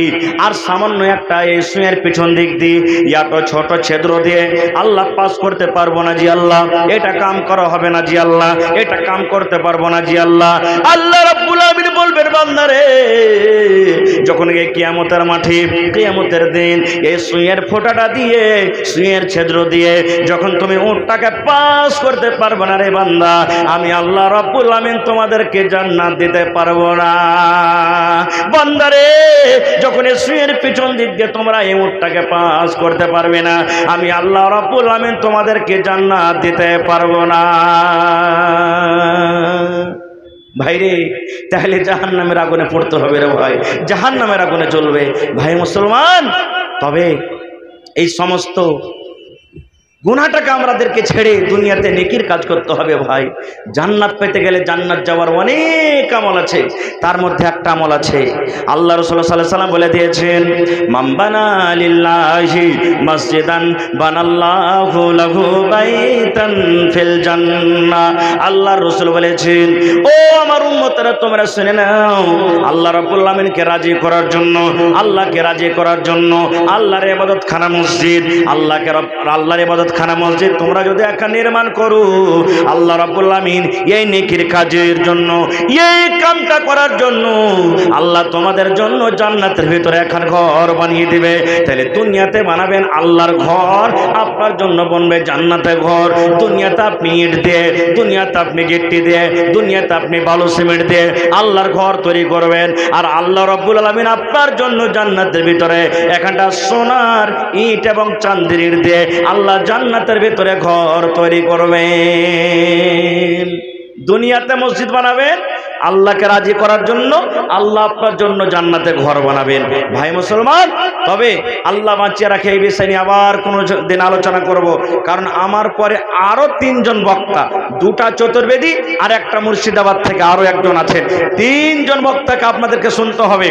আর সামান্য একটা এই সুইয়ের পিছন দিক দিয়ে এত ছোট ছিদ্র দিয়ে আল্লাহ পাস করতে পারবো না জি আল্লাহ, এটা কাম করা হবে না জি আল্লাহ, এটা কাম করতে পারবো না জি আল্লাহ। আল্লাহ রাব্বুল আলামিন বলবেন, বান্দারে যখন এই কিয়ামতের মাঠে, কিয়ামতের দিন এই সুইয়ের ফোঁটাটা দিয়ে, সুইয়ের ছিদ্র দিয়ে যখন তুমি উটটাকে পাস করতে পারবে না রে বান্দা, আমি আল্লাহ রাব্বুল আলামিন তোমাদেরকে জান্নাত দিতে পারবো না। বান্দারে যখন এই সুইয়ের পিছন দিক দিয়ে তোমরা এই উটটাকে পাস করতে পারবে না, আমি আল্লাহ রাব্বুল আলামিন তোমাদেরকে জান্নাত দিতে পারবো না। ভাইরে, তাহলে জাহান্নামের আগুনে পড়তে হবে রে ভাই, জাহান্নামের আগুনে জ্বলবে ভাই মুসলমান। তবে এই সমস্ত গুনাহটাকে আমাদেরকে ছেড়ে দুনিয়াতে নেকির কাজ করতে হবে ভাই। জান্নাত পেতে গেলে জান্নাত যাওয়ার অনেক আমল আছে, তার মধ্যে একটা আমল আছে, আল্লাহ রাসূল সাল্লাল্লাহু আলাইহি ওয়াসাল্লাম বলে দিয়েছেন, মান বানা লিল্লাহি মসজিদান বানাল্লাহু লাহু বাইতান ফিল জান্নাহ। আল্লাহ রাসূল বলেছেন, ও আমার উম্মতরা তোমরা শুনে নাও, আল্লাহ রাব্বুল আলামিনকে রাজি করার জন্য, আল্লাহকে রাজি করার জন্য আল্লাহর ইবাদতখানা মসজিদ, আল্লাহর ইবাদতখানা মসজিদ তোমরা যদি একটা নির্মাণ করো, আল্লাহ রাব্বুল আলামিন এই নেকির কাজের জন্য, এই কামটা করার জন্য আল্লাহ তোমাদের জন্য জান্নাতের ভিতরে এখন ঘর বানিয়ে দিবে। তাহলে দুনিয়াতে বানাবেন আল্লাহর ঘর, আপনার জন্য বনবে জান্নাতের ঘর। দুনিয়াতে আপনি ইট দিয়ে, দুনিয়াতে আপনি গিট্টি দিয়ে, দুনিয়াতে আপনি বালু সিমেন্ট দিয়ে আল্লাহর ঘর তৈরি করবেন, আর আল্লাহ রাব্বুল আলামিন আপনার জন্য জান্নাতের ভিতরে এখানটা সোনার ইট এবং চাঁদের ইট দিয়ে আল্লাহ জান্নাতের ভিতরে ঘর তৈরি করবেন। দুনিয়াতে মসজিদ বানাবেন আল্লাহকে রাজি করার জন্য, আল্লাহ আপনার জন্য জান্নাতে ঘর বানাবেন ভাই মুসলমান। তবে আল্লাহ বাঁচিয়ে রাখে, এই বিষয় নিয়ে আবার কোনো দিন আলোচনা করব, কারণ আমার পরে আরো 3 জন বক্তা, 2টা চতুর্বেদী আর একটা মুর্শিদাবাদ থেকে আরো একজন আছেন, 3 জন বক্তাকে আপনাদেরকে শুনতে হবে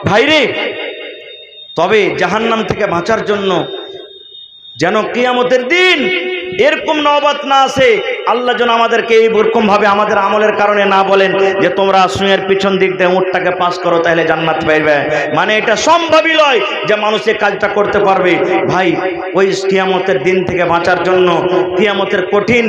ভাইরে। তবে জাহান্নাম থেকে বাঁচার জন্য যেন কিয়ামতের দিন এরকম নওবত না আসে। আল্লাহ যেন আমাদেরকে এইরকম ভাবে আমাদের আমলের কারণে না বলেন যে তোমরা সুয়ের পিছন দিক দিয়ে উটটাকে পাস করো তাহলে জান্নাত পাইবে। মানে এটা সম্ভবই নয় যে মানুষ এই কাজটা করতে পারবে। ভাই ওই কিয়ামতের দিন থেকে বাঁচার জন্য, কিয়ামতের কঠিন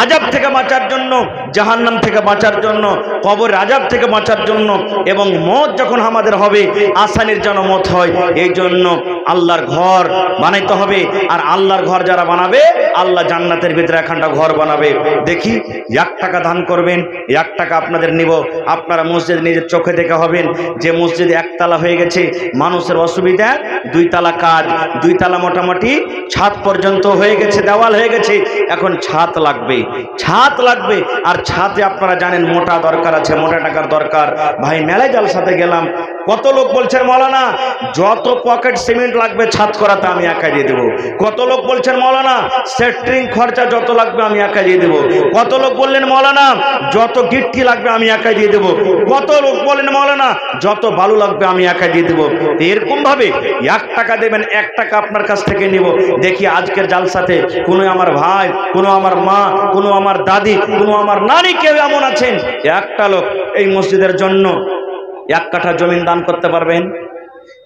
আযাব থেকে বাঁচার জন্য, জাহান্নাম থেকে বাঁচার জন্য, কবরের আযাব থেকে বাঁচার জন্য, এবং মত যখন আমাদের হবে আসানির যেন মত হয়, এই জন্য আল্লাহর ঘর বানাইতে হবে। আর আল্লাহর ঘর যারা বানাবে আল্লাহ জান্নাতের ভিতরে একখানটা ঘর বানাবে। দেখি 1 টাকা দান করবেন, 1 টাকা আপনাদের নিব। আপনারা মসজিদ নিজের চোখে দেখে হবেন যে মসজিদ 1 তালা হয়ে গেছে, মানুষের অসুবিধা 2 তালা কাজ, 2 তালা মোটামুটি ছাদ পর্যন্ত হয়ে গেছে, দেওয়াল হয়ে গেছে, এখন ছাদ লাগবে, ছাদ লাগবে। আর ছাদে আপনারা জানেন মোটা দরকার আছে, মোটা টাকার দরকার। ভাই মেলায় জালসাতে গেলাম, কত লোক বলছেন মৌলানা যত পকেট সিমেন্ট লাগবে ছাদ করাতে আমি একাই দিয়ে দেবো। কত লোক বলছেন মৌলানা সেন্ট্রিং খরচা যত লাগবে আমি একাই দিয়ে দেবো। কত লোক বললেন মৌলানা যত গিট্টি লাগবে আমি একাই দিয়ে দেবো। কত লোক বলেন মৌলানা যত বালু লাগবে আমি একাই দিয়ে দেবো। এরকম ভাবে 1 টাকা দেবেন, 1 টাকা আপনার কাছ থেকে নিব। দেখি আজকের জালসাতে কোনো আমার ভাই, কোনো আমার মা, কোনো আমার দাদি, কোনো আমার নানি কেউ এমন আছেন একটা লোক এই মসজিদের জন্য 1 কাঠা জমিন দান করতে পারবেন,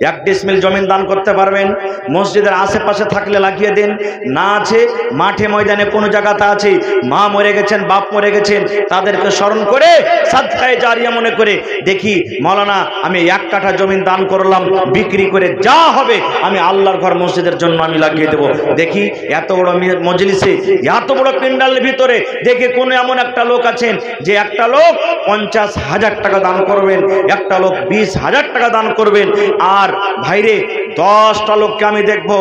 1 ডিসমিল জমিন দান করতে পারবেন? মসজিদের আশেপাশে থাকলে লাগিয়ে দেন, না আছে মাঠে ময়দানে কোনো জায়গাতে আছে, মা মরে গেছেন, বাপ মরে গেছেন, তাদেরকে স্মরণ করে সাদকায়ে জারিয়া মনে করে দেখি মৌলানা আমি 1 কাঠা জমিন দান করলাম, বিক্রি করে যা হবে আমি আল্লাহর ঘর মসজিদের জন্য আমি লাগিয়ে দেব। দেখি এত বড় মজলিসে, এত বড় প্যান্ডালের ভিতরে দেখে কোন এমন একটা লোক আছেন যে একটা লোক 50,000 টাকা দান করবেন, একটা লোক 20,000 টাকা দান করবেন। আর ভাইরে 10টা লোককে আমি দেখবো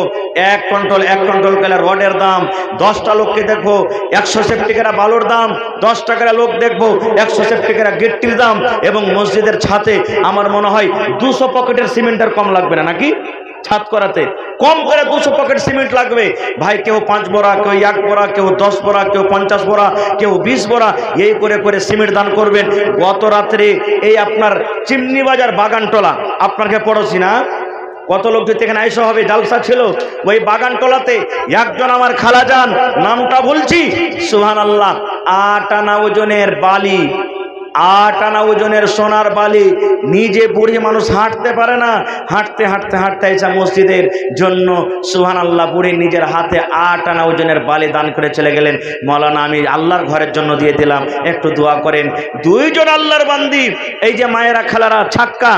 1 কুইন্টাল কেলা রডের দাম, 10টা লোককে দেখবো 100 সেপ্টিকেরা বালুর দাম, 10 টাকার লোক দেখবো 100 সেপ্টিকেরা গিট্টির দাম। এবং মসজিদের ছাদে আমার মনে হয় 200 পকেটের সিমেন্টের কম লাগবে না নাকি? ছাদ করাতে কম করে 200 পকেট সিমেন্ট লাগবে। ভাই কেউ 5 বোরা, কেউ 1 বোরা, কেউ 10 বোরা, কেউ 50 বোরা, কেউ 20 বোরা, এই করে করে সিমেন্ট দান করবেন। গত রাত্রে এই আপনার চিমনি বাজার বাগানটোলা, আপনাকে পড়োছি না, কত লোক যদি এখানে আইসা হবে, জালসা ছিল ওই বাগানটোলাতে। একজন আমার খালাজান, নামটা বলছি সুবহানাল্লাহ, 8 আনা ওজনের বালি, 8 আনা ওজনের সোনার বালি, নিজে বুড়ি মানুষ হাঁটতে পারে না, হাঁটতে হাঁটতে হাঁটতে এসে মসজিদের জন্য সুবহানাল্লাহ বুড়ি নিজের হাতে 8 আনা ওজনের বালি দান করে চলে গেলেন। মৌলানা আমি আল্লাহর ঘরের জন্য দিয়ে দিলাম, একটু দোয়া করেন। 2 জন আল্লাহর বান্দি, এই যে মায়েরা খালারা ছাক্কা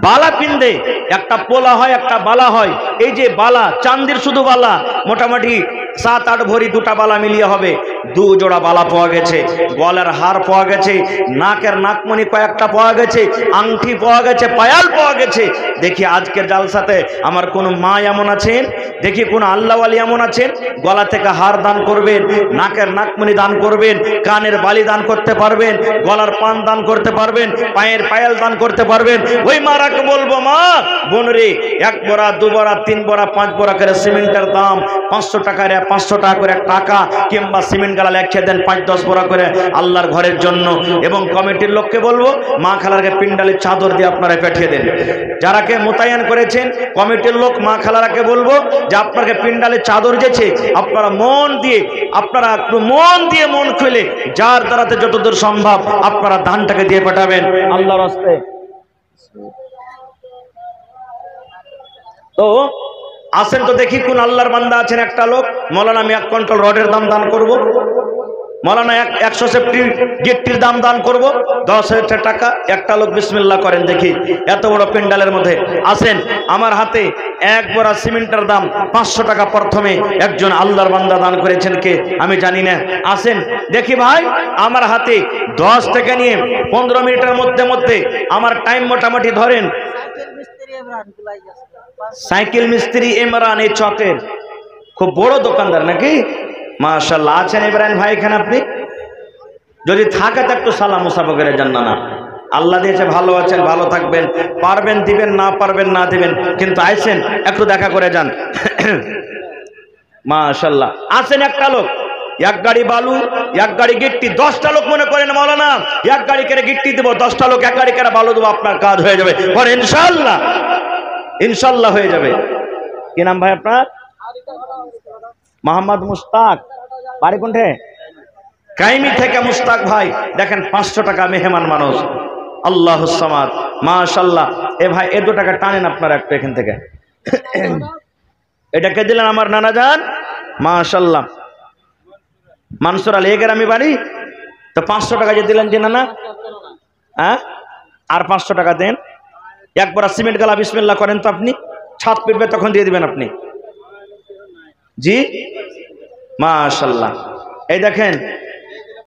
বালা পিন্দে, একটা পোলা হয় একটা বালা হয়, এই যে বালা চান্দির শুধু বালা মোটামুটি 7-8 ভরি, 2টা বালা মিলিয়ে হবে, 2 জোড়া বালা পাওয়া গেছে, গলার হার পাওয়া গেছে, নাকের নাকমণি কয়েকটা পাওয়া গেছে, আংটি পাওয়া গেছে, পায়াল পাওয়া গেছে। দেখি আজকের জালসাতে আমার কোন মা এমন আছেন, দেখি কোন আল্লাহওয়ালি এমন আছেন, গলা থেকে হার দান করবেন, নাকের নাকমণি দান করবেন, কানের বালি দান করতে পারবেন, গলার পান দান করতে পারবেন, পায়ের পায়াল দান করতে পারবেন। ওই মারাকে বলবো মা বোন রে, 1 বোরা, 2 বোরা, 3 বোরা, 5 বোরা করে সিমেন্টের দাম 500 টাকা, 500 টাকা করে টাকা কিংবা সিমেন্ট গালা লেখে দেন 5-10 বোরা করে আল্লাহর ঘরের জন্য। এবং কমিটির লোককে বলবো মা খালারকে পিন্ডালের চাদর দিয়ে আপনারা পাঠিয়ে দেন। যারাকে মোতায়েন করেছেন কমিটির লোক মা খালারাকে বলবো যে আপনাকে পিন্ডালের চাদর যেছে আপনারা মন দিয়ে, আপনারা একটু মন দিয়ে মন খুলে যার দ্বারাতে যতদূর সম্ভব আপনারা দানটাকে দিয়ে পাঠাবেন আল্লাহর রাস্তায়। তো আসেন তো দেখি কোন আল্লাহর বান্দা আছেন একটা লোক, মৌলানা আমি 1 কুইন্টাল রডের দাম দান করব, মৌলানা 100 সেপ্টি গিট্টির দাম দান করব, 10,000 টাকা। একটা লোক বিসমিল্লাহ করেন দেখি, এত বড় প্যান্ডালের মধ্যে আসেন। আমার হাতে 1 বোরা সিমেন্টের দাম 500 টাকা প্রথমে একজন আল্লাহর বান্দা দান করেছেন, কে আমি জানি না। আসেন দেখি ভাই, আমার হাতে 10 থেকে নিয়ে 15 মিনিটের মধ্যে মধ্যে আমার টাইম মোটামুটি ধরেন। সাইকেল মিস্ত্রি ইমরান, এই চকের খুব বড় দোকানদার নাকি? মাশাআল্লাহ। আছেন ইব্রাহিম ভাই এখানে? আপনি যদি থাকে তো একটু সালাম মুসাফা করে যান। না আল্লাহ দিয়েছে, ভালো আছেন, ভালো থাকবেন, পারবেন দিবেন, না পারবেন না দিবেন, কিন্তু আইসেন একটু দেখা করে যান। মাশাআল্লাহ। আসেন একটা লোক, 1 গাড়ি বালু, 1 গাড়ি গিট্টি, 10টা লোক মনে করেন মৌলানা 1 গাড়ি করে গিট্টি দেবো, 10টা লোক 1 গাড়ি করে বালু দেবো, আপনার কাজ হয়ে যাবে। ইনশাআল্লাহ, ইনশাআল্লাহ হয়ে যাবে। কি নাম ভাই আপনার? মোহাম্মদ মুস্তাক, বাড়ি কোনঠে? কাইমি থেকে মুস্তাক ভাই, দেখেন 500 টাকা মেহমান মানুষ। আল্লাহুস সামাদ, মাশাআল্লাহ। এ ভাই এ 2 টাকা টানেন আপনারা একটু এখান থেকে। এটাকে দিলেন আমার নানা যান, মাশাআল্লাহ। মানসুর আলী, এ গ্রামে বাড়ি। তো 500 টাকা যে দিলেন যে নানা, হ্যাঁ আর 500 টাকা দেন। একবার সিমেন্ট গালা বিসমিল্লাহ করেন তো আপনি, ছাদ পেবে তখন দিয়ে দিবেন আপনি। জি মাশাআল্লাহ। এই দেখেন